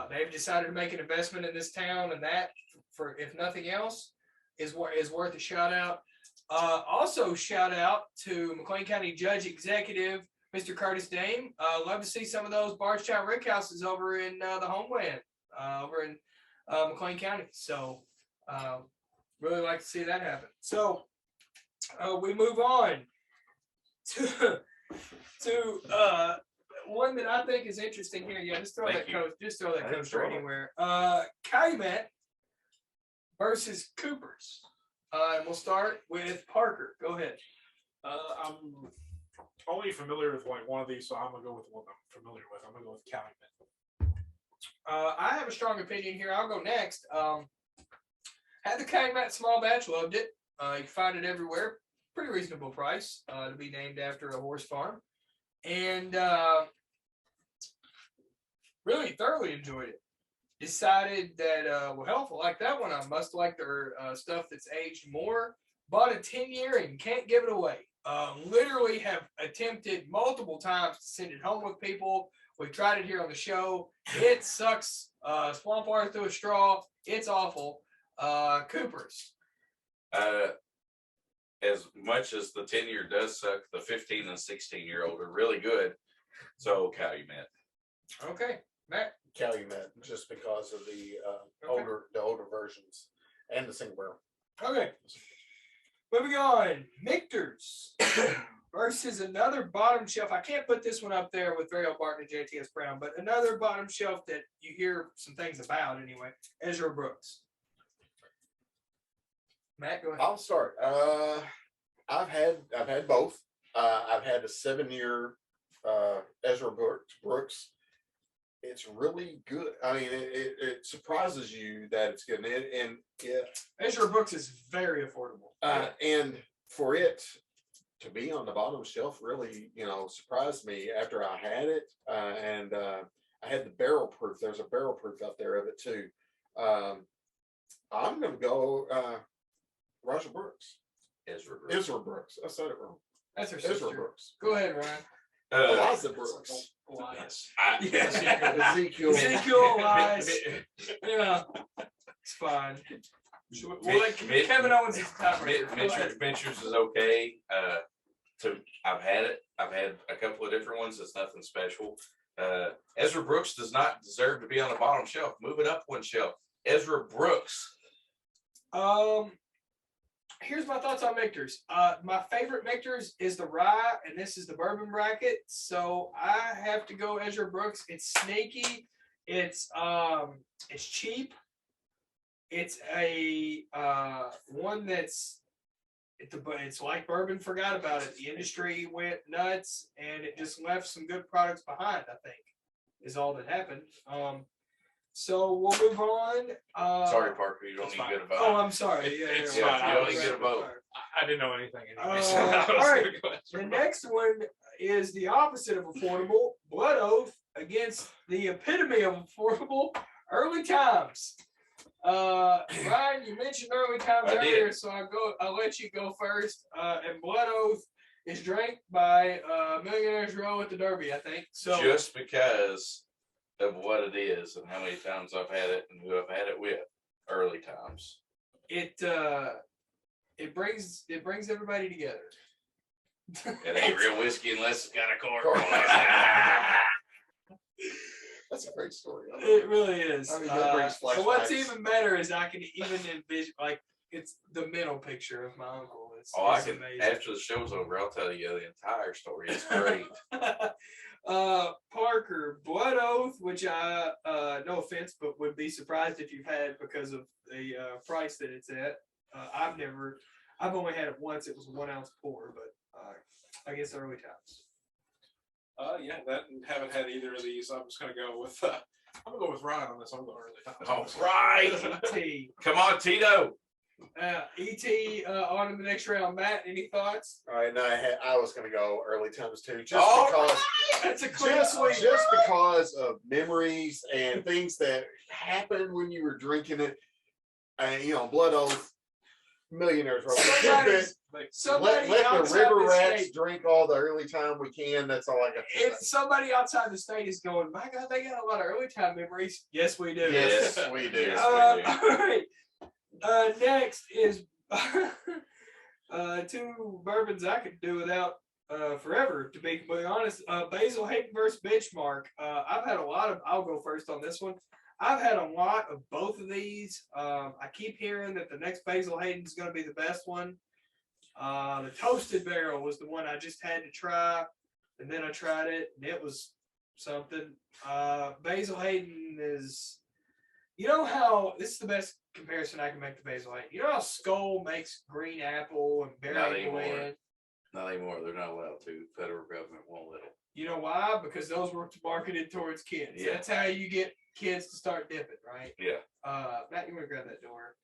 they've decided to make an investment in this town, and that, for if nothing else, is worth a shout out. Also, shout out to McLean County Judge Executive Mr. Curtis Dame. Love to see some of those Bardstown Rick houses over in the homeland, over in McLean County. So, really like to see that happen. So, we move on to one that I think is interesting here. Yeah, just throw Thank that you. coaster I didn't coaster throw it. anywhere. Calumet versus Coopers. And we'll start with Parker. Go ahead. I'm only familiar with like one of these, so I'm gonna go with the one I'm familiar with. I'm gonna go with Calumet. I have a strong opinion here. I'll go next. Had the Calumet small batch, loved it. You can find it everywhere. Pretty reasonable price to be named after a horse farm. And really thoroughly enjoyed it. Decided that, well, hell, if I like that one, I must like their stuff that's aged more. Bought a 10-year and can't give it away. Literally have attempted multiple times to send it home with people. We've tried it here on the show. It sucks. Swamp water through a straw. It's awful. Coopers. As much as the 10-year does suck, the 15 and 16-year-old are really good. So Calumet. Okay, Matt. Calumet, just because of the Okay. older versions and the single barrel. Okay. Moving on. Michter's versus another bottom shelf. I can't put this one up there with Varial Barton and JTS Brown, but another bottom shelf that you hear some things about anyway. Ezra Brooks. Matt, go ahead. I'll start. I've had both. I've had a 7-year Ezra Brooks. It's really good. I mean, it surprises you that it's good, and Ezra Brooks is very affordable. and for it to be on the bottom shelf really, surprised me after I had it, and I had the barrel proof. There's a barrel proof out there of it too. I'm gonna go Roger Brooks. Ezra Brooks. I said it wrong. That's her Ezra sister. Brooks. Go ahead, Ryan. Eliza Brooks. Elias. Yes. Ezekiel. Ezekiel Elias. Yeah, it's fine. We'll let Kevin Owens is the top rater. Go ahead. Ventures is okay. I've had it. I've had a couple of different ones. It's nothing special. Ezra Brooks does not deserve to be on the bottom shelf. Move it up one shelf. Ezra Brooks. Here's my thoughts on Michter's. My favorite Michter's is the rye, and this is the bourbon bracket. So I have to go Ezra Brooks. It's snaky. It's cheap. It's a one that's it's like bourbon forgot about it. The industry went nuts, and it just left some good products behind. I think is all that happened. So we'll move on. Sorry, Parker, you don't It's need to fine. get a vote. Oh, I'm sorry. It's Yeah, fine. you I don't was- need to get a vote. I didn't know anything anyway. So Uh, I was all right. gonna go ask for The a vote. next one is the opposite of affordable, Blood Oath against the epitome of affordable, Early Times. Ryan, you mentioned Early Times I did. earlier, so I'll let you go first. And Blood Oath is drank by Millionaires Row at the Derby, I think. So Just because of what it is and how many times I've had it and who I've had it with, Early Times. it brings everybody together. It ain't real whiskey unless it's got a cork Cork. on it. That's a great story. I love It really is. I mean, that brings So what's flashbacks. even better is I can even envision, like, it's the mental picture of my uncle. It's, Oh, I it's can, amazing. after the show's over, I'll tell you the entire story. It's great. Parker, Blood Oath, which I, no offense, but would be surprised if you've had because of the price that it's at. I've only had it once. It was a 1 ounce pour, but I guess Early Times. Yeah, haven't had either of these. I'm just gonna go with I'm gonna go with Ryan on this. I'm going Early Times. All right. E.T. Come on, Tito. E.T. On to the next round. Matt, any thoughts? All right, no, I was going to go Early Times too, just All because. That's a clean Just, sweep. just because of memories and things that happened when you were drinking it, and Blood Oath, Millionaires Row. Somebody Let the outside river the rats state, drink all the early time we can. That's all I got to say. if somebody outside the state is going, my God, they got a lot of early time memories. Yes, we do. Yes, we do. Yes. All right. Next is two bourbons I could do without forever, to be completely honest. Basil Hayden versus Benchmark. I'll go first on this one. I've had a lot of both of these. I keep hearing that the next Basil Hayden is going to be the best one. The Toasted Barrel was the one I just had to try, and then I tried it, and it was something. Basil Hayden is, how this is the best comparison I can make to Basil Hayden. You know how Skull makes green apple and Not berry anymore. blend? Not anymore. They're not allowed to. Federal government won't let them. You know why? Because those were marketed towards kids. Yeah. That's how you get kids to start dipping, right? Yeah. Matt, you want to grab that door?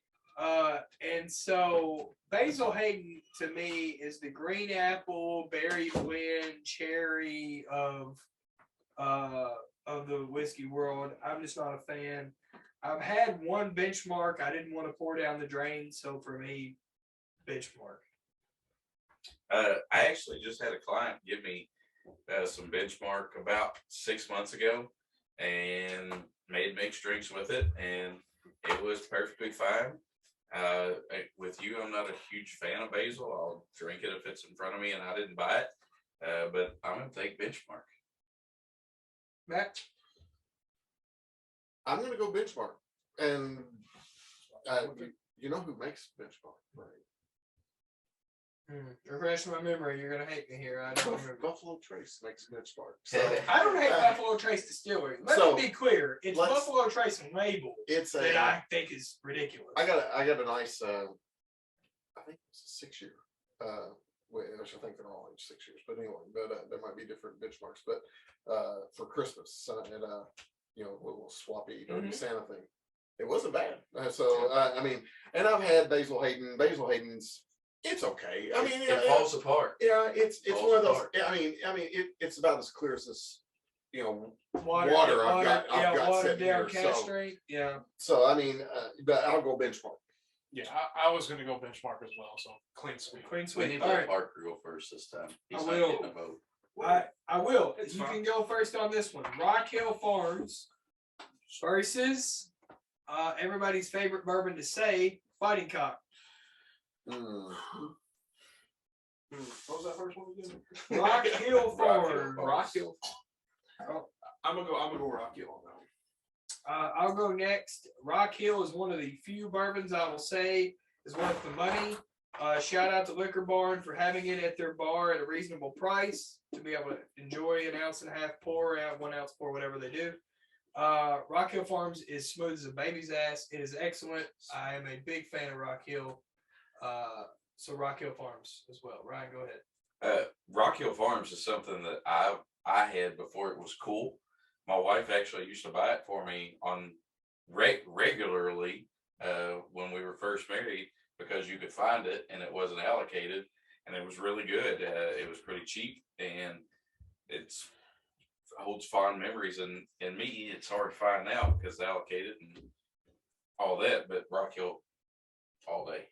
And so Basil Hayden to me is the green apple, berry blend, cherry of the whiskey world. I'm just not a fan. I've had one Benchmark. I didn't want to pour down the drain, so for me, Benchmark. I actually just had a client give me some Benchmark about 6 months ago and made mixed drinks with it, and it was perfectly fine. With you, I'm not a huge fan of Basil. I'll drink it if it's in front of me and I didn't buy it, but I'm going to take Benchmark. Matt? I'm going to go Benchmark. And you know who makes Benchmark, right? Refresh my memory. You're gonna hate me here. I don't remember. Buffalo Trace makes Benchmark. So I don't hate Buffalo Trace Distillery. Let So, me be clear. It's let's- Buffalo Trace label it's that I think is ridiculous. I got a nice, I think it's a 6 year, which I think they're all age 6 years, but anyway, there might be different benchmarks, but, for Christmas, and, little swappy dirty Santa thing. It wasn't bad. And I've had Basil Hayden. Basil Hayden's, it's okay. I mean, It falls apart. yeah, it's falls one of those. apart. It's about as clear as this, Water I've got watered sitting down here, castrate. Yeah. So but I'll go Benchmark. Yeah, I was gonna go Benchmark as well. So clean sweep. Clean We sweep. need All to right. let Parker go first this time. He's I not will. getting a vote. I will. It's You fine. can go first on this one. Rock Hill Farms versus everybody's favorite bourbon to say, Fighting Cock. What was that first one again? Rock Hill Farms. Rock Hill. I'm gonna go Rock Hill on that one. I'll go next. Rock Hill is one of the few bourbons I will say is worth the money. Shout out to Liquor Barn for having it at their bar at a reasonable price to be able to enjoy an ounce and a half pour, 1 ounce pour, whatever they do. Rock Hill Farms is smooth as a baby's ass. It is excellent. I am a big fan of Rock Hill. So Rock Hill Farms as well. Ryan, go ahead. Rock Hill Farms is something that I had before it was cool. My wife actually used to buy it for me on regularly when we were first married, because you could find it and it wasn't allocated, and it was really good. It was pretty cheap, and it's holds fond memories. And in me, it's hard to find now because it's allocated and all that. But Rock Hill all day.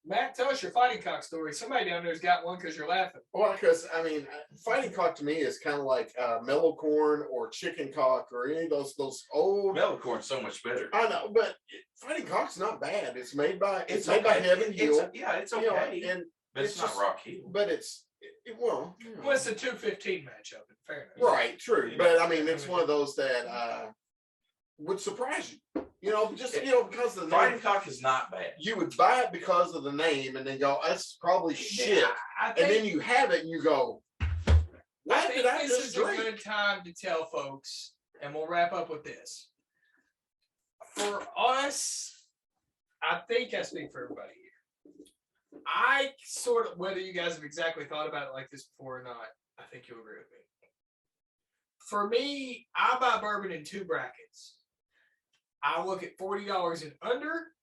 Matt, tell us your fighting cock story. Somebody down there's got one because you're laughing. Well, because I mean, fighting cock to me is kind of like mellow corn or chicken cock or any of those old. Mellow corn's so much better. I know, but fighting cock's not bad. It's made by It's made by okay. Heaven Hill. It's you know, okay, and but it's not just- Rock Hill. but it's well, Well, it's a 215 matchup, in fairness. right, true. But I mean, it's one of those that would surprise you. You know, just because of the Fighting name. cock is not bad. You would buy it because of the name, and then go, "That's probably shit." I And think, then you have it, and you go, I "What think did I this just is drink?" a good time to tell folks, and we'll wrap up with this. For us, I think I speak for everybody here. I sort of, whether you guys have exactly thought about it like this before or not, I think you'll agree with me. For me, I buy bourbon in two brackets. I look at $40 and under,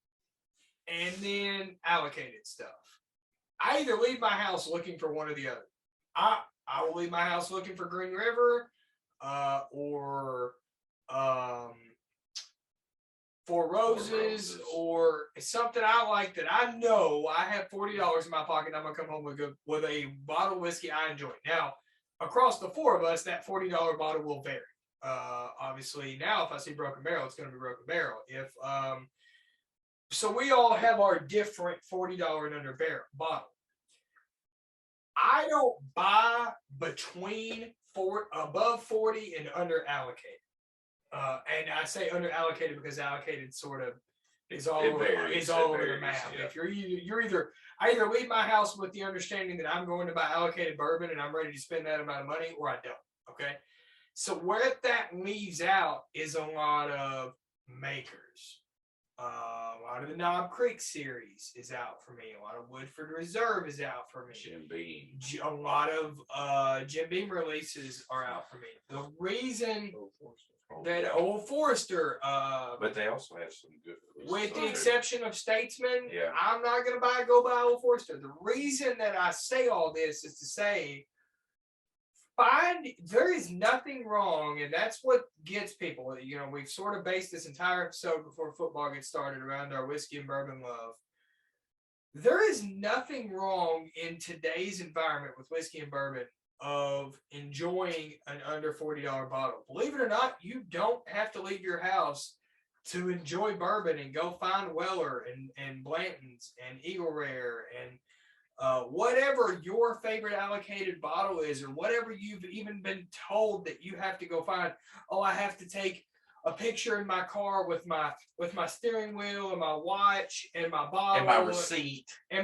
and then allocated stuff. I either leave my house looking for one or the other. I will leave my house looking for Green River, or Four Roses, or something I like that I know I have $40 in my pocket. And I'm gonna come home with a bottle of whiskey I enjoy. Now, across the four of us, that $40 bottle will vary. Obviously, now if I see Broken Barrel, it's going to be Broken Barrel. If so, we all have our different $40 and under bottle. I don't buy between above 40 and under allocated. And I say under allocated because allocated sort of is all over the map. Yeah. If I either leave my house with the understanding that I'm going to buy allocated bourbon and I'm ready to spend that amount of money, or I don't. Okay. So where that leaves out is a lot of makers. A lot of the Knob Creek series is out for me. A lot of Woodford Reserve is out for me. Jim Beam. A lot of Jim Beam releases are out for me. The reason that Old Forester, But they also have some good releases with the on exception of Statesman, Yeah. I'm not going to go buy Old Forester. The reason that I say all this is to say, there is nothing wrong, and that's what gets people. You know, we've sort of based this entire episode before football gets started around our whiskey and bourbon love. There is nothing wrong in today's environment with whiskey and bourbon of enjoying an under $40 bottle. Believe it or not, you don't have to leave your house to enjoy bourbon and go find Weller and Blanton's and Eagle Rare and whatever your favorite allocated bottle is, or whatever you've even been told that you have to go find. Oh, I have to take a picture in my car with my steering wheel and my watch and my bottle and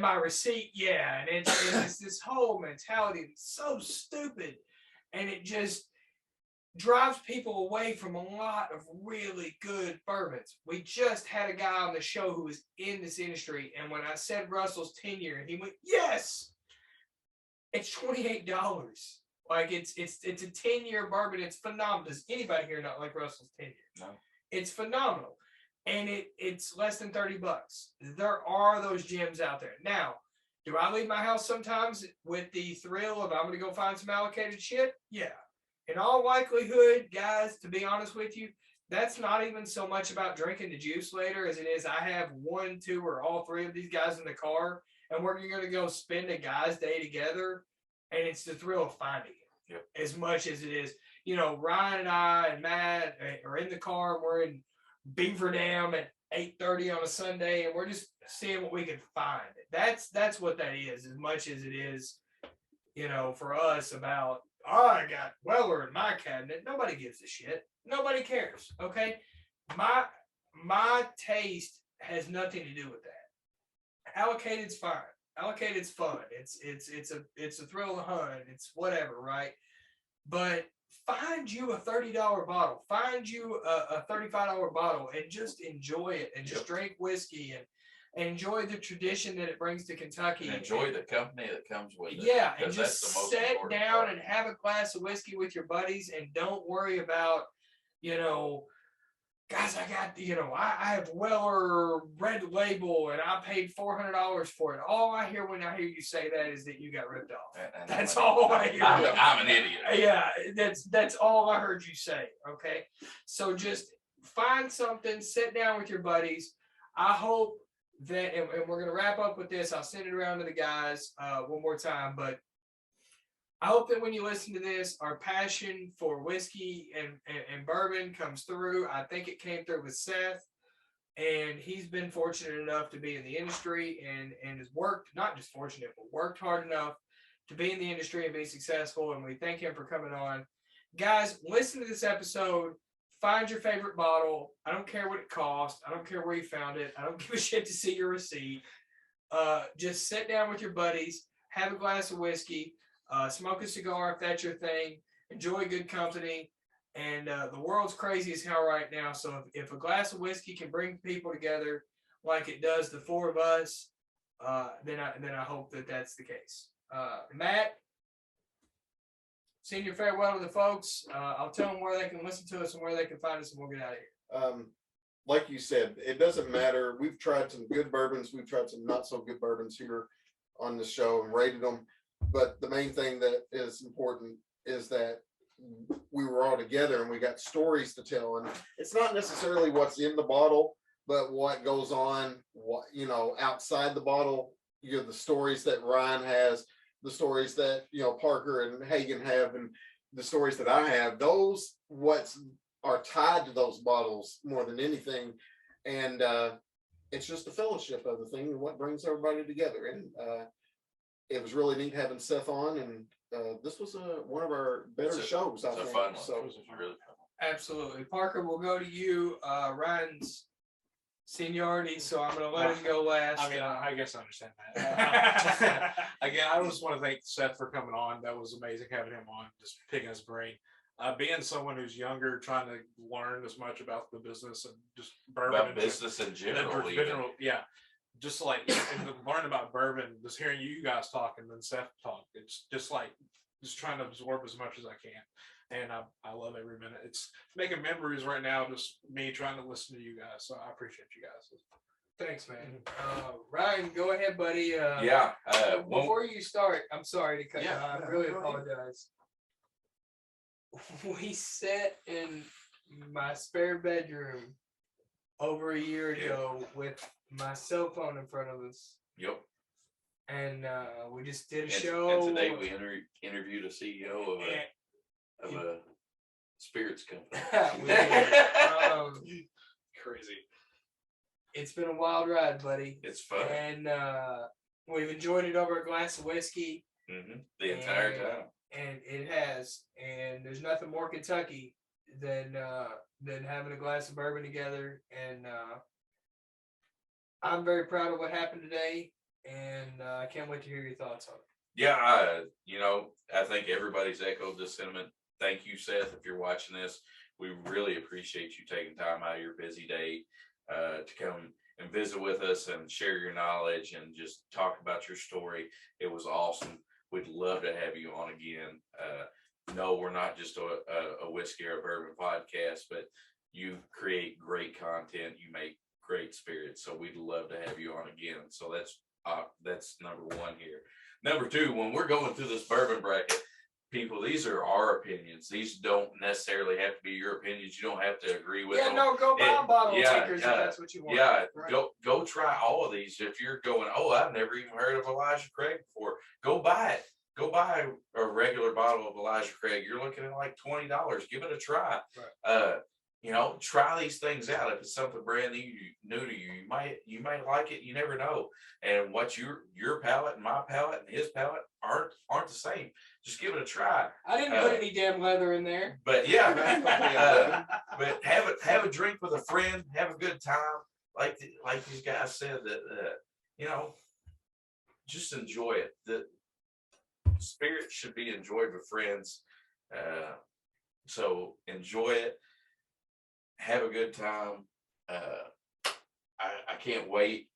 my receipt. Yeah, and it's this whole mentality that's so stupid, and it just drives people away from a lot of really good bourbons. We just had a guy on the show who was in this industry, and when I said Russell's 10-year, he went, "Yes, it's $28. Like it's a 10-year bourbon. It's phenomenal. Does anybody here not like Russell's 10-year? No. It's phenomenal, and it's less than $30. There are those gems out there. Now, do I leave my house sometimes with the thrill of I'm going to go find some allocated shit? Yeah. In all likelihood, guys, to be honest with you, that's not even so much about drinking the juice later as it is I have one, two, or all three of these guys in the car, and we're going to go spend a guy's day together, and it's the thrill of finding it. Yep. As much as it is, Ryan and I and Matt are in the car, and we're in Beaver Dam at 8:30 on a Sunday, and we're just seeing what we can find. That's what that is, as much as it is, for us about, oh, I got Weller in my cabinet. Nobody gives a shit. Nobody cares. Okay. My taste has nothing to do with that. Allocated's fine. Allocated's fun. It's a thrill of the hunt. It's whatever, right? But find you a $30 bottle. Find you a $35 bottle and just enjoy it and just drink whiskey. enjoy the tradition that it brings to Kentucky. And enjoy the company that comes with it. Yeah, and 'cause just that's the most sit important down part. and have a glass of whiskey with your buddies, and don't worry about, guys, I have Weller Red Label, and I paid $400 for it. All I hear when I hear you say that is that you got ripped off. And That's all I hear. I'm an idiot. Yeah, that's all I heard you say. Okay, so just find something, sit down with your buddies. I hope that, and we're gonna wrap up with this. I'll send it around to the guys one more time, but I hope that when you listen to this, our passion for whiskey and bourbon comes through. I think it came through with Seth, and he's been fortunate enough to be in the industry and has worked, not just fortunate, but worked hard enough to be in the industry and be successful. And we thank him for coming on. Guys, listen to this episode. Find your favorite bottle. I don't care what it cost. I don't care where you found it. I don't give a shit to see your receipt. Just sit down with your buddies, have a glass of whiskey, smoke a cigar if that's your thing, enjoy good company. And the world's crazy as hell right now. So if a glass of whiskey can bring people together like it does the four of us, then I hope that that's the case. Matt, senior farewell to the folks. I'll tell them where they can listen to us and where they can find us, and we'll get out of here. Like you said, it doesn't matter. We've tried some good bourbons. We've tried some not so good bourbons here on the show and rated them. But the main thing that is important is that we were all together and we got stories to tell. And it's not necessarily what's in the bottle, but what goes on, outside the bottle. The stories that Ryan has, the stories that Parker and Hagen have, and the stories that I have. Those are tied to those bottles more than anything, and it's just the fellowship of the thing and what brings everybody together. And it was really neat having Seth on, and this was one of our better shows. I think. Fun one. So It was really fun. Absolutely. Parker, we'll go to you. Ryan's seniority, so I'm going to let him go last. I mean, I guess I understand that. Again, I just want to thank Seth for coming on. That was amazing having him on, just picking his brain. Being someone who's younger, trying to learn as much about the business and just bourbon. About business in general. Yeah. Just like and learn about bourbon, just hearing you guys talk and then Seth talk. It's just like trying to absorb as much as I can. And I love every minute. It's making memories right now, just me trying to listen to you guys. So I appreciate you guys. Thanks, man. Ryan, go ahead, buddy. Before you start, I'm sorry to cut you off. I really apologize. We sat in my spare bedroom over a year ago with my cell phone in front of us. Yep. And we just did a show. And today we interviewed a CEO of a spirits company. Crazy. It's been a wild ride, buddy. It's fun. And we've enjoyed it over a glass of whiskey. The entire time. And it has. And there's nothing more Kentucky than having a glass of bourbon together. And I'm very proud of what happened today. And I can't wait to hear your thoughts on it. Yeah, I think everybody's echoed this sentiment. Thank you, Seth, if you're watching this. We really appreciate you taking time out of your busy day to come and visit with us and share your knowledge and just talk about your story. It was awesome. We'd love to have you on again. No, we're not just a whiskey or a bourbon podcast, but you create great content. You make great spirits. So we'd love to have you on again. So that's number one here. Number two, when we're going through this bourbon bracket, people, these are our opinions. These don't necessarily have to be your opinions. You don't have to agree with them. Go buy a bottle of Tinkers if that's what you want. Yeah, right. Go try all of these. If you're going, I've never even heard of Elijah Craig before, go buy it. Go buy a regular bottle of Elijah Craig. You're looking at like $20. Give it a try. Right. Try these things out. If it's something brand new to you, you might like it. You never know. And what your palate and my palate and his palate aren't the same. Just give it a try. I didn't put any damn leather in there. But but have a drink with a friend. Have a good time. Like these guys said that just enjoy it. The spirit should be enjoyed with friends. So enjoy it. Have a good time. I can't wait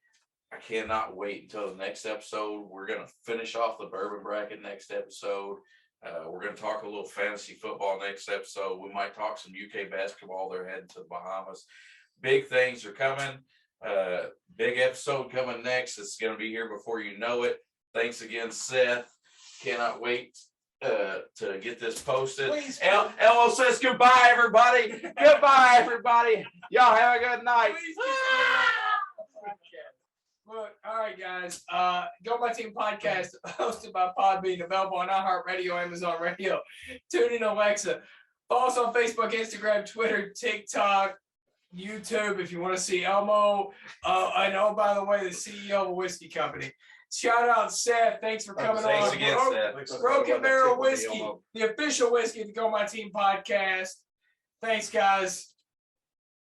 I cannot wait until the next episode. We're going to finish off the bourbon bracket next episode. We're going to talk a little fantasy football next episode. We might talk some UK basketball. They're heading to the Bahamas. Big things are coming. Big episode coming next. It's going to be here before you know it. Thanks again, Seth. Cannot wait to get this posted. Please. Elmo says goodbye, everybody. Goodbye, everybody. Y'all have a good night. Look, all right, guys. Go My Team podcast, hosted by Podbean, available on iHeartRadio, Amazon Radio, TuneIn, Alexa. Follow us on Facebook, Instagram, Twitter, TikTok, YouTube if you want to see Elmo. I know, by the way, the CEO of a whiskey company. Shout out Seth. Thanks for coming Thanks on. again, Seth. Broken Barrel Whiskey, the official whiskey of the Go My Team podcast. Thanks, guys.